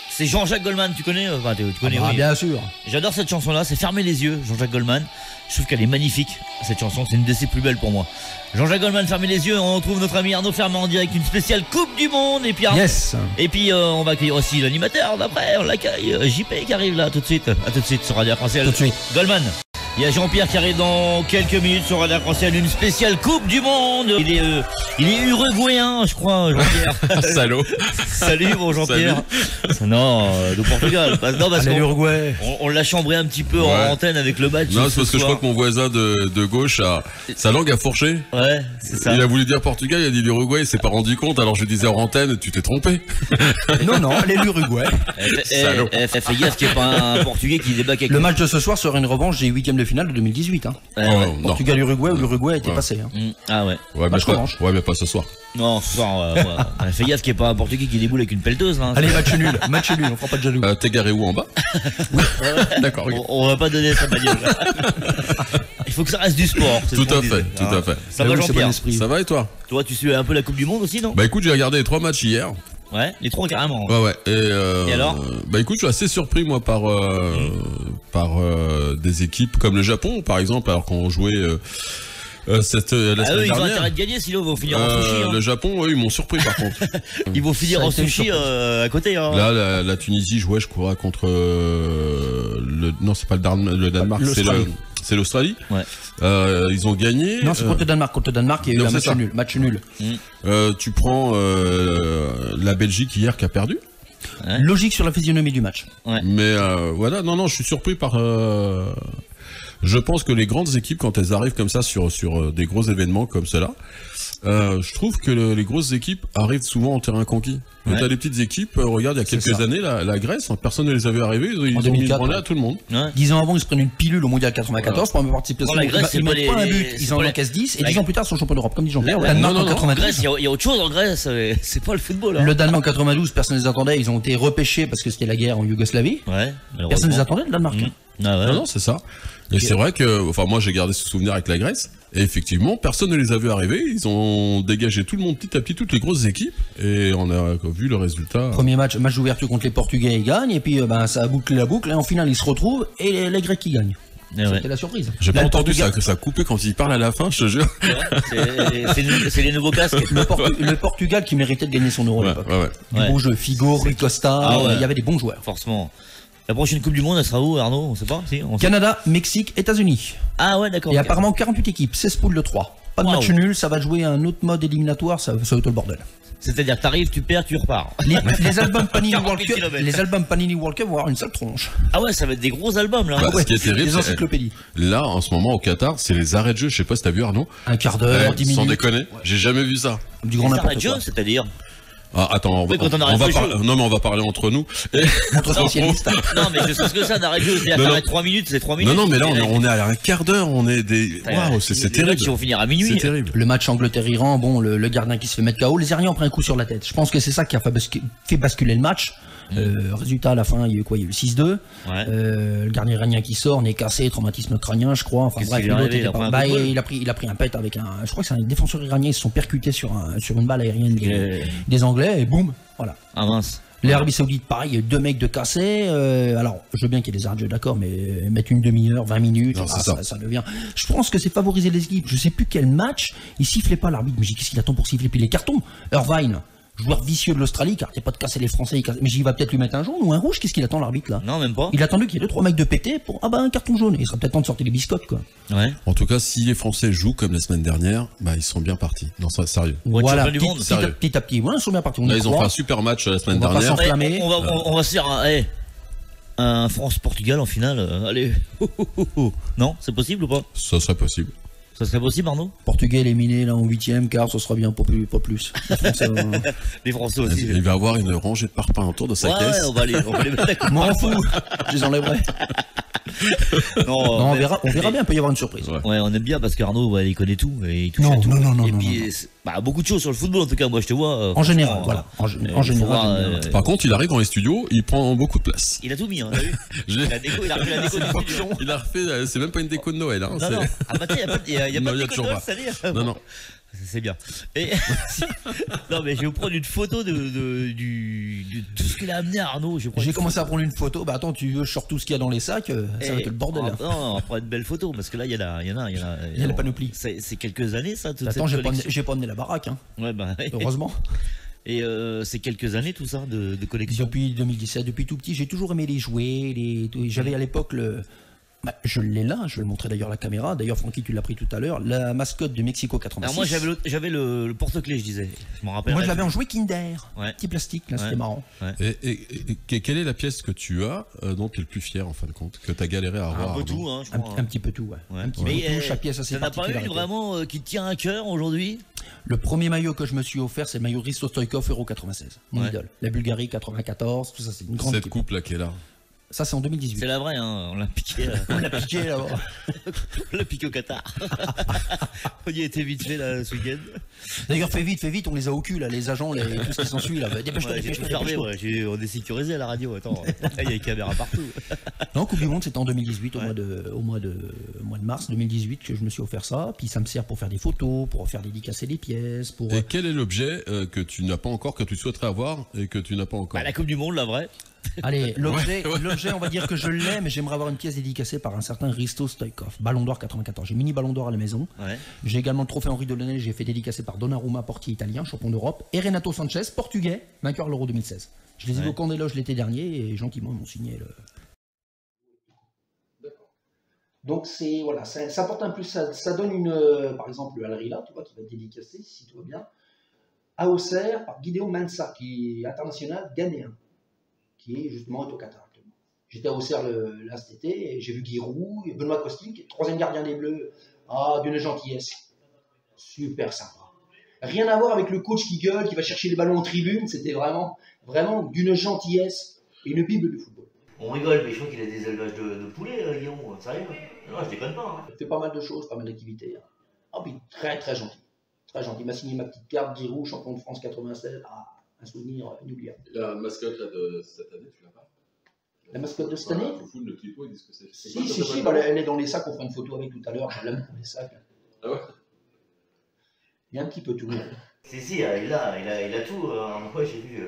C'est Jean-Jacques Goldman, tu connais? Tu connais, oui. Bien sûr. J'adore cette chanson-là, c'est Fermer les yeux, Jean-Jacques Goldman. Je trouve qu'elle est magnifique, cette chanson, c'est une de ses plus belles pour moi. Jean-Jacques Goldman, Fermer les yeux, on retrouve notre ami Arnaud Fermand en direct, une spéciale Coupe du Monde. Et puis, on va accueillir aussi l'animateur d'après, on l'accueille, JP qui arrive là tout de suite. À tout de suite sur Radio Arc-en-Ciel. Tout de suite. Goldman. Il y a Jean-Pierre qui arrive dans quelques minutes sur Radio Arc-en-Ciel, une spéciale Coupe du Monde. Il est uruguayen, je crois, Jean-Pierre. Salaud. Salut, bon Jean-Pierre. Non, de Portugal. Non, parce on l'a chambré un petit peu en antenne avec le match. Non, c'est parce que je crois que mon voisin de gauche sa langue a fourché. Ouais, c'est ça. Il a voulu dire Portugal, il a dit l'Uruguay, il s'est pas rendu compte. Alors je disais en antenne, tu t'es trompé. Non, elle est l'Uruguay. Fais gaffe qu'il n'y ait pas un Portugais qui débarque avec. Le match de ce soir sera une revanche des 8e de finale de 2018. Portugal-Uruguay où l'Uruguay était passé. Ah ouais. Mais pas ce soir. Non, ce soir, fais gaffe qu'il n'y ait pas un Portugais qui déboule avec une pelleteuse. Là. Allez, match nul, on fera pas de jaloux. T'es garé où en bas? D'accord. On va pas donner sa bagnole. Il faut que ça reste du sport. Tout à fait. Ça va Jean-Pierre? Ça va et toi? Toi, tu suis un peu la Coupe du Monde aussi, non? Bah écoute, j'ai regardé les 3 matchs hier. Ouais, les 3 carrément. Ouais. Et alors? Bah écoute, je suis assez surpris moi par des équipes comme le Japon, par exemple, alors qu'on jouait la semaine dernière. Ils ont intérêt de gagner, sinon ils vont finir en sushi. Le Japon, eux, ils m'ont surpris par contre. Ils vont finir en sushi à côté. Hein. Là, la Tunisie jouait, je crois, contre non, c'est pas le Danemark, c'est l'Australie. Ouais. Ils ont gagné. Non, c'est contre le Danemark. Contre le Danemark, il y a eu un match nul. Tu prends la Belgique hier qui a perdu. Ouais. Logique sur la physionomie du match. Ouais. Mais voilà, non, je suis surpris par. Je pense que les grandes équipes, quand elles arrivent comme ça sur des gros événements comme cela, je trouve que les grosses équipes arrivent souvent en terrain conquis. Ouais. T'as des petites équipes, regarde, il y a quelques années, la Grèce, personne ne les avait arrivés, ils ont mis le à tout le monde. Ouais. 10 ans avant, ils se prennent une pilule au Mondial 94 pour participer. La Grèce, ils mettent pas un but, ils en encaissent 10, et 10 ans plus tard, ils sont champions d'Europe, comme dit Jean-Pierre. En Grèce, il y a autre chose en Grèce, c'est pas le football. Hein. Le Danemark en 92, personne ne les attendait, ils ont été repêchés parce que c'était la guerre en Yougoslavie. Ouais, personne ne les attendait, le Danemark. Non, c'est ça. Et c'est vrai que, moi j'ai gardé ce souvenir avec la Grèce, et effectivement, personne ne les a vus arriver, ils ont dégagé tout le monde petit à petit, toutes les grosses équipes, et on a vu le résultat. Premier match d'ouverture contre les Portugais, ils gagnent, et puis ça a bouclé la boucle, et en finale ils se retrouvent, et les Grecs qui gagnent. C'était la surprise. J'ai pas entendu ça a coupé quand il parle à la fin, je te jure. C'est les nouveaux casques. Le Portugal qui méritait de gagner son Euro à l'époque. Du beau jeu, Figo, Rui Costa, il y avait des bons joueurs. Forcément. La prochaine Coupe du Monde, elle sera où, Arnaud? On sait pas. Canada, Mexique, États-Unis. Ah ouais, d'accord. Et apparemment 48 équipes, 16 poules de 3. Pas de match nul, ça va jouer un autre mode éliminatoire, ça va être le bordel. C'est-à-dire que t'arrives, tu perds, tu repars. Les albums Panini World Cup vont avoir une sale tronche. Ah ouais, ça va être des gros albums là. Ce qui est terrible, les encyclopédies. Là, en ce moment, au Qatar, c'est les arrêts de jeu. Je sais pas si t'as vu, Arnaud. Un quart d'heure, 10 minutes. Sans déconner, j'ai jamais vu ça. Du grand n'importe quoi. Les arrêts de jeu, c'est-à-dire. Ah, attends, on va parler entre nous. Entre spécialistes. Non, mais je sais ce que c'est un arrêt de jeu. C'est-à-dire qu'arrêt 3 minutes, c'est 3 minutes. Non, mais là, on est à un quart d'heure, on est des. Waouh, c'est terrible. Ils vont finir à minuit. C'est terrible. Le match Angleterre-Iran, bon, le gardien qui se fait mettre KO, les Iraniens ont pris un coup sur la tête. Je pense que c'est ça qui a fait basculer le match. Résultat à la fin, il y a eu quoi? Il y a eu 6-2. Le gardien iranien qui sort, nez cassé, traumatisme crânien, je crois. Enfin bref, il a pris un pet avec un. Je crois que c'est un défenseur iranien. Ils se sont percutés sur une balle aérienne des Anglais et boum, voilà. Ah mince. L'Arabie Saoudite, pareil, il y a eu 2 mecs de cassés. Alors, je veux bien qu'il y ait des arrêts de jeu, d'accord, mais mettre une demi-heure, 20 minutes, ça devient. Je pense que c'est favoriser les équipes. Je sais plus quel match, il sifflait pas l'arbitre. Mais j'ai dit, qu'est-ce qu'il attend pour siffler? Puis les cartons. Irvine, joueur vicieux de l'Australie, car il pas de casser les Français. Mais j'y va peut-être lui mettre un jaune ou un rouge. Qu'est-ce qu'il attend l'arbitre là? Non, même pas. Il a attendu qu'il y ait 2-3 mecs de pété pour un carton jaune. Il sera peut-être temps de sortir les biscottes quoi. Ouais. En tout cas, si les Français jouent comme la semaine dernière, ils sont bien partis. Non, ça sérieux. Voilà, petit à petit. Voilà, ils sont bien partis. Ils ont fait un super match la semaine dernière. On va se faire un France-Portugal en finale. Allez. Non, c'est possible ou pas? Ça serait possible. Ça serait possible, Arnaud? Portugais éliminé là en 8e, quart, ce sera bien, pas plus. Les Français aussi. Il va avoir une rangée de parpaings autour de sa caisse. On va les mettre d'accord. M'en fous, je les enlèverai. On verra bien, il peut y avoir une surprise. Ouais, on aime bien parce qu'Arnaud, il connaît tout et il touche à tout. Non. Et puis, beaucoup de choses sur le football en tout cas, moi je te vois. En général, voilà. En général. Par contre, il arrive dans les studios, il prend beaucoup de place. Il a tout mis, hein, t'as vu? Il a refait la déco du studio. Il a refait, c'est même pas une déco de Noël. Hein, non. Ah bah il y a pas de déco de Noël, c'est-à-dire. Non. C'est bien. Et non mais je vais vous prendre une photo de tout ce qu'il a amené Arnaud. J'ai commencé à prendre une photo. Bah attends, tu veux je sors tout ce qu'il y a dans les sacs, ça va être le bordel. Non, on va prendre une belle photo parce que là il y a la panoplie. C'est quelques années ça. Attends, j'ai pas amené la baraque. Hein. Ouais heureusement. Et c'est quelques années tout ça de collection. Depuis 2017, depuis tout petit, j'ai toujours aimé les jouets. J'avais à l'époque je l'ai là, je vais le montrer d'ailleurs à la caméra. D'ailleurs, Francky, tu l'as pris tout à l'heure. La mascotte de Mexico 86. Alors moi, j'avais le porte-clés, je disais. Je m'en rappelle. Moi, je l'avais en jouet Kinder. Petit plastique, là, c'était marrant. Ouais. Et quelle est la pièce que tu as dont tu es le plus fier, en fin de compte, que tu as galéré à avoir? Un peu tout, hein, je crois. Un petit peu tout, ouais. Un petit peu tout, chaque pièce assez particulière. T'en as pas une vraiment qui te tient à cœur aujourd'hui? Le premier maillot que je me suis offert, c'est le maillot Risto Stoïkov Euro 96. Mon idole. La Bulgarie 94, tout ça, c'est une grande Cette coupe là qui est là. Ça, c'est en 2018. C'est la vraie, hein. On l'a piqué. On l'a piqué, là. On l'a piqué au Qatar. On y a été vite fait, là, ce week-end. D'ailleurs, fais vite, on les a au cul, là, les agents, tout ce qui s'ensuit, là. Dépêche-toi, dépêche-toi. On est sécurisé à la radio, attends. Il y a des caméras partout. Non, Coupe du Monde, c'était en 2018, au mois de mars 2018, que je me suis offert ça. Puis ça me sert pour faire des photos, pour faire dédicacer des pièces. Et quel est l'objet que tu n'as pas encore, que tu souhaiterais avoir et que tu n'as pas encore? La Coupe du Monde, la vraie. Allez, l'objet, on va dire que je l'ai, mais j'aimerais avoir une pièce dédicacée par un certain Risto Stoïkov, Ballon d'Or 94. J'ai mini Ballon d'Or à la maison. J'ai également le trophée Henri Delaunay, j'ai fait dédicacer par Donnarumma, portier italien, champion d'Europe, et Renato Sanchez, portugais, vainqueur de l'Euro 2016. Je les ai vus au camp des loges l'été dernier et gentiment ils m'ont signé le. D'accord. Donc c'est voilà, ça apporte un plus, ça donne une, par exemple le Al-Rila, tu vois, qui va être dédicacé si tout va bien, à Auxerre par Gideon Mensah, qui est international ghanéen, qui est justement au Qatar actuellement. J'étais à Auxerre là cet été et j'ai vu Giroud, et Benoît Costil, qui est le troisième gardien des Bleus, d'une gentillesse, super sympa. Rien à voir avec le coach qui gueule, qui va chercher les ballons en tribune, c'était vraiment d'une gentillesse et une bible du football. On rigole, mais je crois qu'il a des élevages de poulets, Guillaume, sérieux? Non, je déconne pas. Il fait pas mal de choses, pas mal d'activités. Ah, puis très très gentil. Très gentil. Il m'a signé ma petite carte, Giroud, champion de France 96. Un souvenir inoubliable. La mascotte là, de cette année, tu l'as pas? La mascotte de cette année? Foufou, le clipo, ils disent que c'est. Si, elle est dans les sacs, on fera une photo avec tout à l'heure. Je l'aime pour les sacs. Ah ouais? Il y a un petit peu tout. Si, il a tout. Moi, j'ai vu.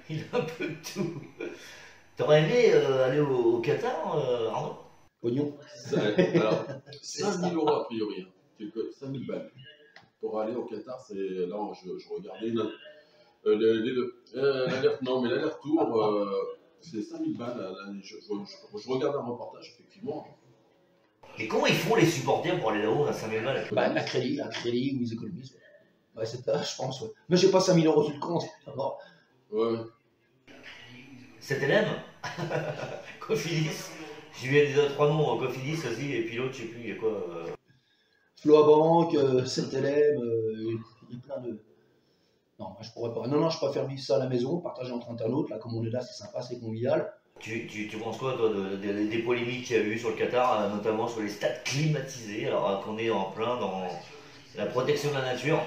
Il a un peu de tout. T'aurais aimé aller au Qatar, Arnaud? Pognon. Alors, 5 000 € a priori. 5 000 balles. Pour aller au Qatar, c'est là, je regardais l'aller-retour, c'est 5 000 balles. Je regarde un reportage, effectivement. Et comment ils font les supporters pour aller là-haut à 5 000 balles? Un crédit où ils économisent. Ouais, c'est ça, je pense. Ouais. Mais j'ai pas 5 000 € sur le compte. Ouais. C'était LM Cofidis. J'ai vu des 3 noms, Cofidis aussi, et puis l'autre, je sais plus, il y a quoi Floabank, CTLM, il y a plein de. Non, je pourrais pas. Non, je préfère vivre ça à la maison, partager entre internautes. Là, comme on est là, c'est sympa, c'est convivial. Tu penses quoi, toi, des polémiques qu'il y a eu sur le Qatar, notamment sur les stades climatisés, alors qu'on est en plein dans la protection de la nature?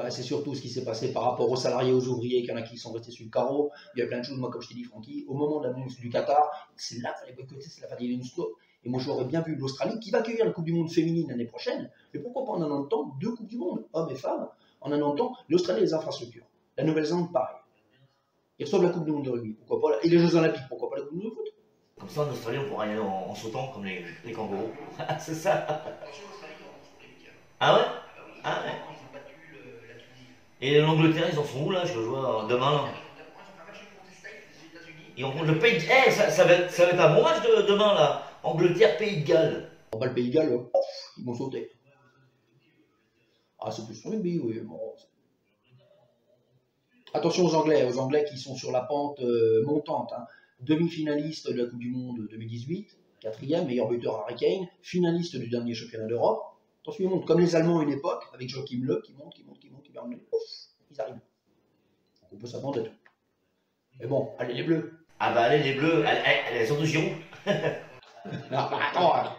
C'est surtout ce qui s'est passé par rapport aux salariés, aux ouvriers, qu'il y en a qui sont restés sur le carreau. Il y a plein de choses, moi, comme je t'ai dit, Francky, au moment de l'annonce du Qatar, c'est là qu'il fallait boycotter, c'est là qu'il fallait une stop. Et moi, j'aurais bien vu l'Australie, qui va accueillir la Coupe du Monde féminine l'année prochaine. Mais pourquoi pas en un an de temps, 2 Coupes du Monde, hommes et femmes, en un an de temps, l'Australie et les infrastructures. La Nouvelle-Zélande, pareil. Ils reçoivent la Coupe du Monde de rugby, pourquoi pas. Et les Jeux Olympiques, pourquoi pas la Coupe du Monde de foot. Comme ça, en Australie, on pourra y aller en sautant comme les kangourous. C'est ça. Ah ouais? Ah ouais. Et l'Angleterre, ils en sont où là? Je le vois demain là. Ils ont le pays de... ça va être un bon match demain là. Angleterre, Pays de Galles. Le Pays de Galles, ils vont sauter. C'est plus sur rugby, oui. Bon. Attention aux Anglais qui sont sur la pente montante. Demi-finaliste de la Coupe du Monde 2018, 4e, meilleur buteur Harry Kane, finaliste du dernier championnat d'Europe. Attention, ils montent comme les Allemands à une époque, avec Joachim Löw qui monte, ils arrivent. Donc on peut s'attendre à tout. Mais bon, allez les Bleus. Allez les Bleus, allez surtout Giroud. Attends.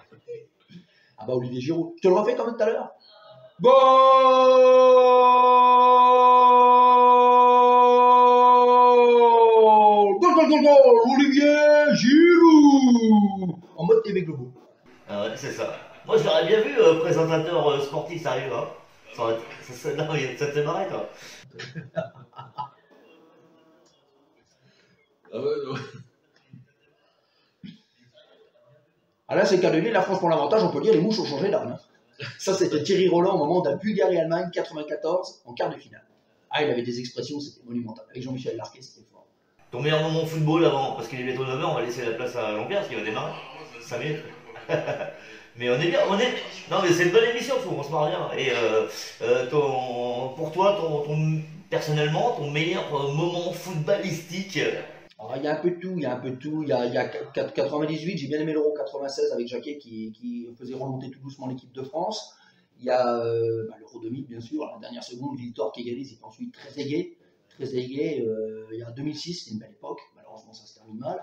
Olivier Giroud. Je te le refais comme tout à l'heure. Goal, Olivier Giroud. En mode TV Globo. Ah ouais, c'est ça. Moi, je l'aurais bien vu, présentateur sportif, sérieux, hein. Ça te marrait, toi. Ah ouais, non. Là, c'est le cas de dire, la France pour l'avantage, on peut dire les mouches ont changé d'arme. Ça, c'était Thierry Roland au moment de la Bulgarie-Allemagne 94 en quart de finale. Il avait des expressions, c'était monumental. Avec Jean-Michel Larquet, c'était fort. Ton meilleur moment au football avant, parce qu'il est bientôt 9h, on va laisser la place à Jean-Pierre, parce qu'il va démarrer. 5 minutes. Mais on est bien, Non, mais c'est une bonne émission, on se marre bien. Et pour toi, personnellement, ton meilleur moment footballistique? Il y a un peu de tout, il y a 98, j'ai bien aimé l'Euro 96 avec Jacquet qui faisait remonter tout doucement l'équipe de France. Il y a l'Euro 2000, bien sûr, à la dernière seconde, Victor qui égalise, et ensuite très aigué. Il y a 2006, c'est une belle époque, malheureusement ça se termine mal.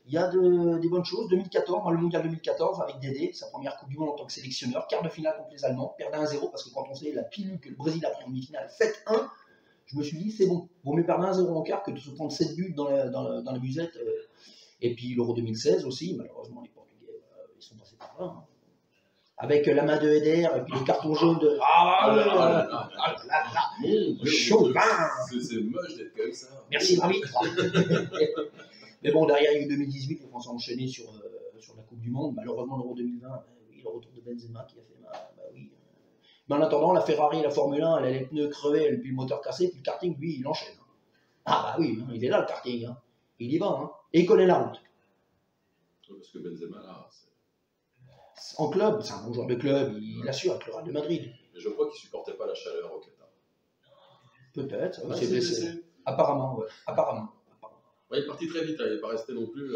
Il y a des bonnes choses. 2014, le mondial 2014, avec Dédé, sa première Coupe du Monde en tant que sélectionneur, quart de finale contre les Allemands, perdait 1-0, parce que quand on sait la pilule que le Brésil a pris en demi-finale, 7-1, je me suis dit, c'est bon, vaut mieux perdre 1-0 en quart que de se prendre 7 buts dans la musette. Et puis l'Euro 2016 aussi, malheureusement, les Portugais, ils sont passés par là. Hein. Avec la main de Eder, et puis le carton jaune de... Chauvin. C'est moche d'être comme ça. Merci, l'arbitre. Mais bon, derrière, il y a eu 2018, les Français ont enchaîné sur la Coupe du Monde. Malheureusement, l'Euro 2020, oui, le retour de Benzema qui a fait mal. Bah oui. Mais en attendant, la Ferrari, la Formule 1, elle a les pneus crevés, puis le moteur cassé, puis le karting, lui, il enchaîne. Ah bah oui, il est là le karting. Hein. Il y va. Hein. Et il connaît la route. Parce que Benzema, là, en club, c'est un bon joueur de club, il assure avec le Real de Madrid. Mais je crois qu'il ne supportait pas la chaleur au Qatar. Peut-être, il s'est blessé. Apparemment, ouais. Apparemment. Ouais, il est parti très vite, il n'est pas resté non plus.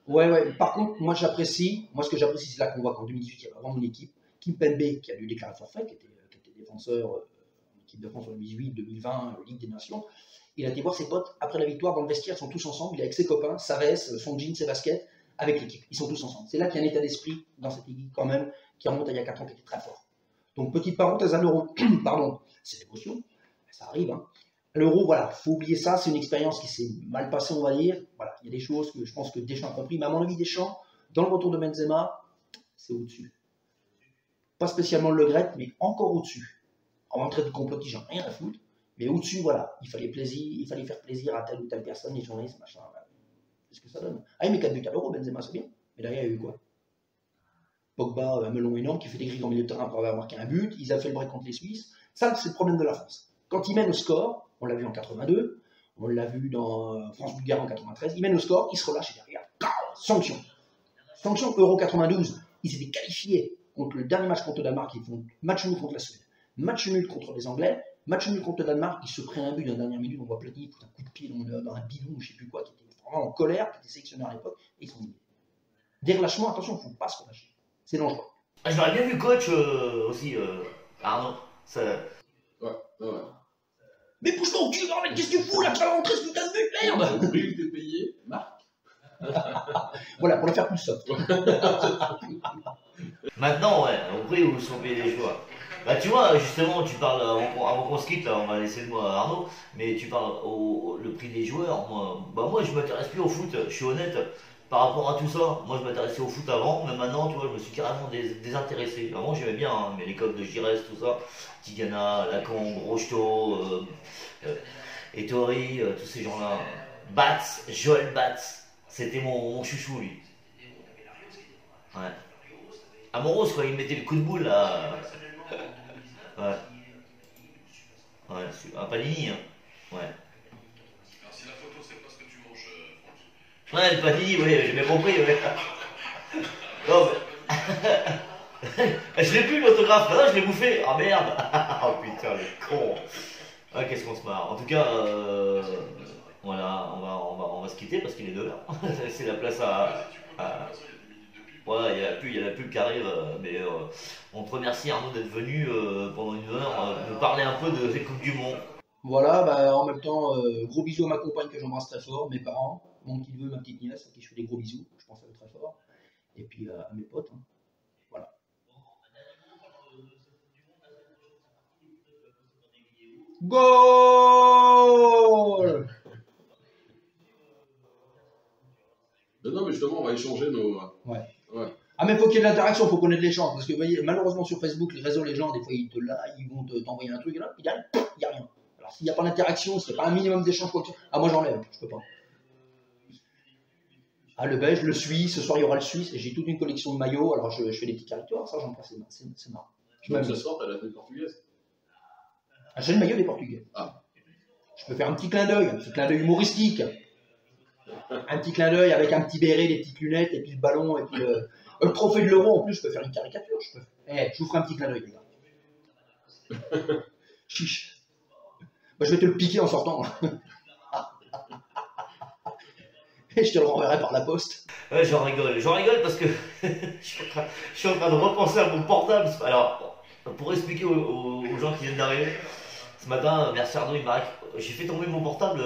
Ouais. Par contre, moi, ce que j'apprécie, c'est là qu'on voit qu'en 2018, il y avait vraiment une équipe. Kimpembe, qui a dû déclarer forfait, qui était défenseur en équipe de France en 2018, 2020, Ligue des Nations. Il a été voir ses potes après la victoire dans le vestiaire, ils sont tous ensemble. Il est avec ses copains, Savès, son jean, ses baskets, avec l'équipe. Ils sont tous ensemble. C'est là qu'il y a un état d'esprit dans cette équipe, quand même, qui remonte à il y a 4 ans, qui était très fort. Donc, petite parenthèse à l'Euro. Pardon, c'est l'émotion. Ça arrive, hein. L'Euro, voilà, il faut oublier ça, c'est une expérience qui s'est mal passée, on va dire. Voilà, il y a des choses que je pense que Deschamps a compris, mais à mon avis, Deschamps, dans le retour de Benzema, c'est au-dessus. Pas spécialement le Gret, mais encore au-dessus. En entrée de complotiste, j'en ai rien à foutre, mais au-dessus, voilà, il fallait faire plaisir à telle ou telle personne, les journalistes, machin. Voilà. C'est ce que ça donne. Ah, il met 4 buts à l'Euro, Benzema, c'est bien. Mais derrière, il y a eu quoi? Pogba, un melon énorme qui fait des grilles en milieu de terrain pour avoir marqué un but. Ils ont fait le break contre les Suisses. Ça, c'est le problème de la France. Quand ils mènent au score, on l'a vu en 82, on l'a vu dans France-Bulgarie en 93, ils mènent au score, ils se relâchent et derrière, sanction. Sanction Euro 92, ils étaient qualifiés contre le dernier match contre le Danemark, ils font match nul contre la Suède, match nul contre les Anglais, match nul contre le Danemark, ils se prennent un but dans la dernière minute, on voit Platini foutre un coup de pied dans un bidon, je ne sais plus quoi, qui était vraiment en colère, qui était sélectionneur à l'époque, et ils sont mis. Des relâchements, attention, il ne faut pas se relâcher. C'est dangereux. Ah, je l'aurais bien vu coach aussi, Arnaud. Ouais. Mais pousse-toi au cul, mais qu'est-ce que tu fous là? Tu vas rentrer ce putain de but, merde! Le prix où t'es payé, Marc. Voilà, pour le faire plus soft. Maintenant, ouais, au prix où sont payés les joueurs. Bah, tu vois, justement, tu parles, avant qu'on se quitte, là, on va laisser de moi Arnaud, mais tu parles le prix des joueurs. Moi, je m'intéresse plus au foot, je suis honnête. Par rapport à tout ça, moi je m'intéressais au foot avant, mais maintenant, tu vois, je me suis carrément désintéressé. Avant, j'aimais bien, hein, mais les codes de Giresse, tout ça, Tigana, Lacombe, Rocheteau, Ettori, tous ces gens-là. Batz, Joël Batz, c'était mon chouchou, lui. Ouais. Amoros, quoi, il mettait le coup de boule, là. Ouais. Ouais, un Panini, hein. Ouais. Ouais, le Panini, oui, j'ai bien compris, ouais. Non, mais... je l'ai plus, l'autographe, non, je l'ai bouffé. Ah, merde. Oh putain, le con. Ah, qu'est-ce qu'on se marre. En tout cas, voilà, on va se quitter parce qu'il est 2h. C'est la place à... Ouais, il y a la pub qui arrive, mais on te remercie Arnaud d'être venu pendant 1 heure nous parler un peu de ces Coupes du Monde. Voilà, bah, en même temps, gros bisous à ma compagne que j'embrasse très fort, mes parents, mon petit neveu, ma petite nièce, à qui je fais des gros bisous, je pense à eux très fort, et puis à mes potes, hein. Voilà. Goal! Non, mais justement, on va échanger nos... Ouais. Ah, mais il faut qu'il y ait de l'interaction, il faut connaître les gens, parce que vous voyez, malheureusement sur Facebook, les réseaux, les gens, des fois, ils vont t'envoyer un truc, et là, il n'y a rien. Alors, s'il n'y a pas d'interaction, s'il n'y a pas un minimum d'échange, moi j'enlève, je peux pas. Ah, le belge, le suisse, ce soir il y aura le suisse, et j'ai toute une collection de maillots, alors je fais des petits caricatures, ça j'en passe, c'est marrant. Donc ce soir, t'as la tenue portugaise. Ah, j'ai le maillot des Portugais. Ah. Je peux faire un petit clin d'œil humoristique. Un petit clin d'œil avec un petit béret, des petites lunettes, et puis le ballon, et puis le trophée de l'Euro, en plus je peux faire une caricature, je vous ferai un petit clin d'œil, les gars. Chiche. Bah, je vais te le piquer en sortant. Et je te le renverrai par la poste. Ouais, j'en rigole parce que je suis en train de repenser à mon portable. Alors, pour expliquer aux gens qui viennent d'arriver, Ce matin, merci Arnaud, j'ai fait tomber mon portable,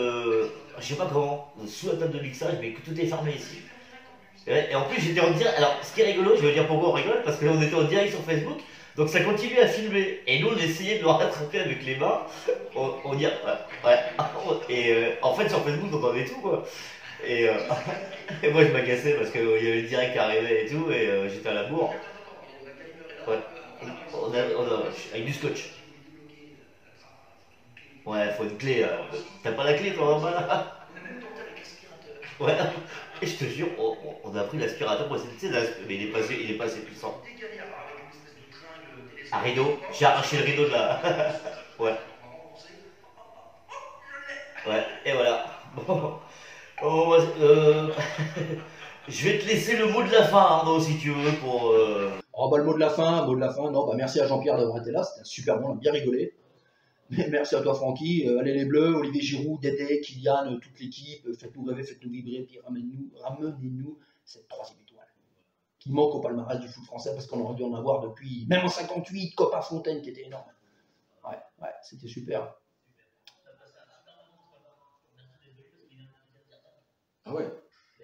je sais pas comment, sous la table de mixage, mais tout est fermé ici. Et en plus, j'étais en direct. Alors, ce qui est rigolo, je vais dire pourquoi on rigole, parce qu'on était en direct sur Facebook, donc ça continuait à filmer. Et nous, on essayait de le rattraper avec les mains. On y a. Ouais. Et en fait, sur Facebook, on entendait tout, quoi. Et moi, je m'agaçais parce qu'il y avait le direct qui arrivait et tout, et j'étais à la bourre. Ouais. Avec du scotch. Ouais, faut une clé. T'as pas la clé, toi, en bas, là? Ouais. Et je te jure, on a pris l'aspirateur pour essayer de mais il est pas assez puissant. Un rideau, j'ai arraché le rideau de la. Ouais. Ouais, et voilà. Bon. Je vais te laisser le mot de la fin, Arnaud, si tu veux, pour. Oh, bah, le mot de la fin, non, bah, merci à Jean-Pierre d'avoir été là, c'était un super bon, on a bien rigolé. Merci à toi, Francky. Allez les Bleus, Olivier Giroud, Dédé, Kylian, toute l'équipe. Faites-nous rêver, faites-nous vibrer, puis ramenez-nous cette 3e étoile qui manque au palmarès du foot français parce qu'on aurait dû en avoir depuis, même en 58, Copa Fontaine qui était énorme. Ouais, c'était super. Ah ouais.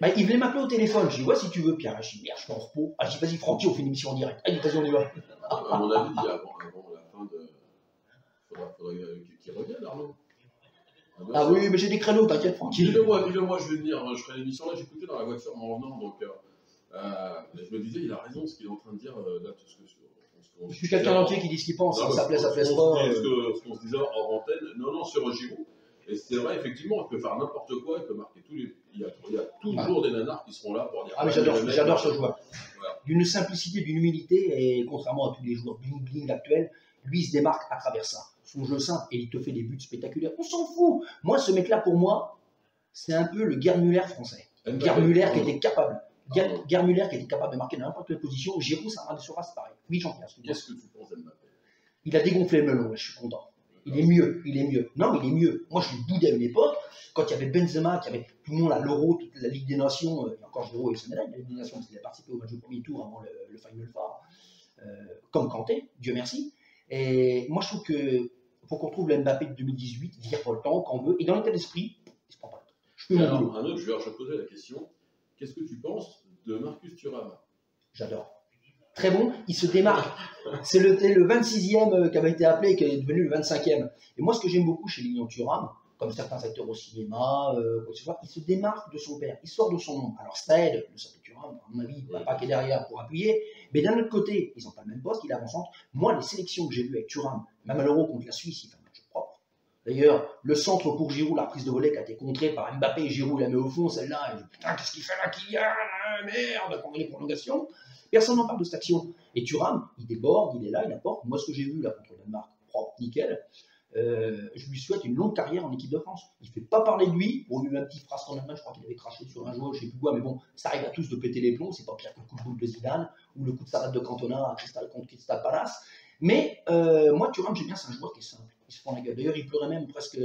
Bah, il voulait m'appeler au téléphone. Je dis, ouais, si tu veux, Pierre. Je dis, merde, je suis en repos. Ah, je dis, vas-y, Francky, on fait une émission en direct. Allez, vas-y, on y va. À mon avis, avant la fin de. Faudrait qu'il revienne, Arnaud. Ah oui, mais j'ai des créneaux, t'inquiète, Francky. Dis-le-moi, je vais venir. Je ferai l'émission là, j'écoutais dans la voiture en revenant. Donc, je me disais, il a raison, ce qu'il est en train de dire là, tout ce que. Je suis quelqu'un d'entier qui dit ce qu'il pense. Ça plaît pas. Ce qu'on se disait hors antenne, non, sur Giroud. Et c'est vrai, effectivement, il peut faire n'importe quoi, il peut marquer tous les. Il y a toujours des nanars qui seront là pour dire. Ah, mais j'adore ce joueur. Voilà. D'une simplicité, d'une humilité, et contrairement à tous les joueurs bling-bling actuels, lui, il se démarque à travers ça. Son jeu simple, et il te fait des buts spectaculaires. On s'en fout. Moi, ce mec-là, pour moi, c'est un peu le Gerd Müller français. Gerd Müller qui était capable. Gerd Müller qui était capable de marquer dans n'importe quelle position. Giroud, ça m'a c'est pareil. Oui, Jean-Pierre. Qu'est-ce que tu penses d'Mbappé? Il a dégonflé le melon, je suis content. Il est mieux. Non, mais il est mieux. Moi, je l'ai boudé à une époque, quand il y avait Benzema, qui avait tout le monde à l'Euro, toute la Ligue des Nations, et encore Giroud et sa médaille, la Ligue des Nations, parce qu'il a participé au match du premier tour avant le Final Four, comme Kanté, Dieu merci. Et moi, je trouve que faut qu'on trouve le Mbappé de 2018, virevoltant, quand on veut, et dans l'état d'esprit, il se prend pas le temps. Je peux mon boulot. Un autre joueur, je posais la question, qu'est-ce que tu penses de Marcus Thuram? J'adore. Très bon, il se démarque. C'est le 26e qui avait été appelé et qui est devenu le 25e. Et moi, ce que j'aime beaucoup chez Lilian Thuram, comme certains acteurs au cinéma, quoi que ce soit, il se démarque de son père, il sort de son nom. Alors ça aide, le s'appelle Thuram, à mon avis, papa qui est derrière pour appuyer, mais d'un autre côté, ils n'ont pas le même poste, il avance entre. Moi, les sélections que j'ai vues avec Thuram, même à l'Euro contre la Suisse, il fait un match propre. D'ailleurs, le centre pour Giroud, la prise de volée qui a été contrée par Mbappé et Giroud, il la met au fond, celle-là, et je dis, putain, qu'est-ce qu'il fait là, Kylian, merde, pendant les prolongations. Personne n'en parle de cette action. Et Thuram, il déborde, il est là, il apporte. Moi, ce que j'ai vu là contre le Danemark, propre, nickel. Je lui souhaite une longue carrière en équipe de France. Il ne fait pas parler de lui. Bon, il y a eu un petit phrase en Allemagne, je crois qu'il avait craché sur un joueur, je ne sais plus quoi, mais bon, ça arrive à tous de péter les plombs. C'est pas pire que le coup de boule de Zidane ou le coup de sarrette de Cantona contre Crystal Palace. Mais moi, Thuram, j'aime bien, c'est un joueur qui est simple. Il se prend la gueule. D'ailleurs, il pleurait même presque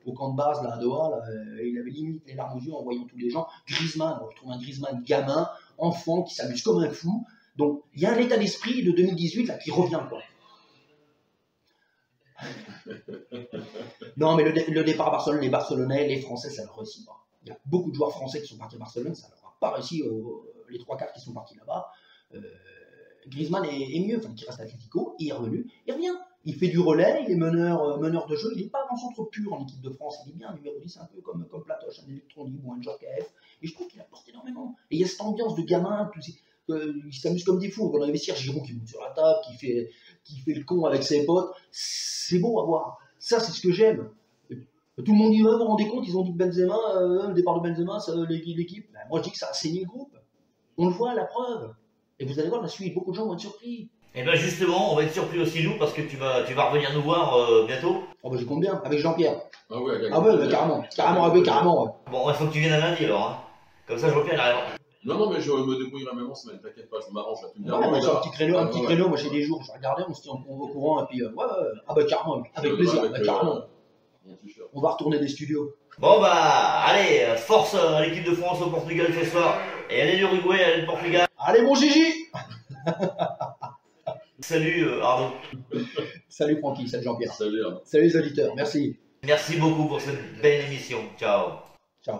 au camp de base, là, à Doha. Là, il avait limite les larmes aux yeux en voyant tous les gens. Griezmann, on retrouve un Griezmann gamin, enfant, qui s'amuse comme un fou. Donc, il y a un état d'esprit de 2018 là, qui revient, quoi. Non, mais le départ à Barcelone, les Barcelonais, les Français, ça ne leur réussit pas. Il y a beaucoup de joueurs français qui sont partis à Barcelone, ça ne leur a pas réussi, les 3-4 qui sont partis là-bas. Griezmann est mieux, enfin, qui reste à Atletico, il est revenu, il revient. Il fait du relais, il est meneur de jeu, il n'est pas dans centre pur en équipe de France, il est bien numéro 10, un peu comme Platoche, un électron libre ou un Djorkaeff. Et je trouve qu'il apporte énormément. Et il y a cette ambiance de gamin, il s'amuse comme des fous. On a investi Giroud qui monte sur la table, qui fait le con avec ses potes. C'est beau à voir. Ça, c'est ce que j'aime. Tout le monde dit, vous vous rendez compte, ils ont dit que Benzema, le départ de Benzema, l'équipe. Ben, moi, je dis que ça a saigné le groupe. On le voit à la preuve. Et vous allez voir la suite, beaucoup de gens vont être surpris. Et bien justement, on va être surpris aussi nous, parce que tu vas revenir nous voir bientôt. Oh bah j'y compte bien, avec Jean-Pierre. Ah ouais, carrément. Carrément, ouais. Bon, il faut que tu viennes à lundi alors. Hein. Comme ça, Jean-Pierre arrive. Non, mais je me débrouillerai même en semaine, t'inquiète pas, je m'arrange là. Tu me dis, ouais, un petit créneau, moi j'ai des jours, je regardais, on se tient au courant, et puis ah bah carrément, avec plaisir, carrément. On va retourner des studios. Bon bah, allez, force à l'équipe de France au Portugal ce soir. Et allez l'Uruguay, allez le Portugal. Allez mon Gigi. Salut Arnaud. Salut Francky, salut Jean-Pierre. Salut. Salut les auditeurs, merci. Merci beaucoup pour cette belle émission. Ciao. Ciao.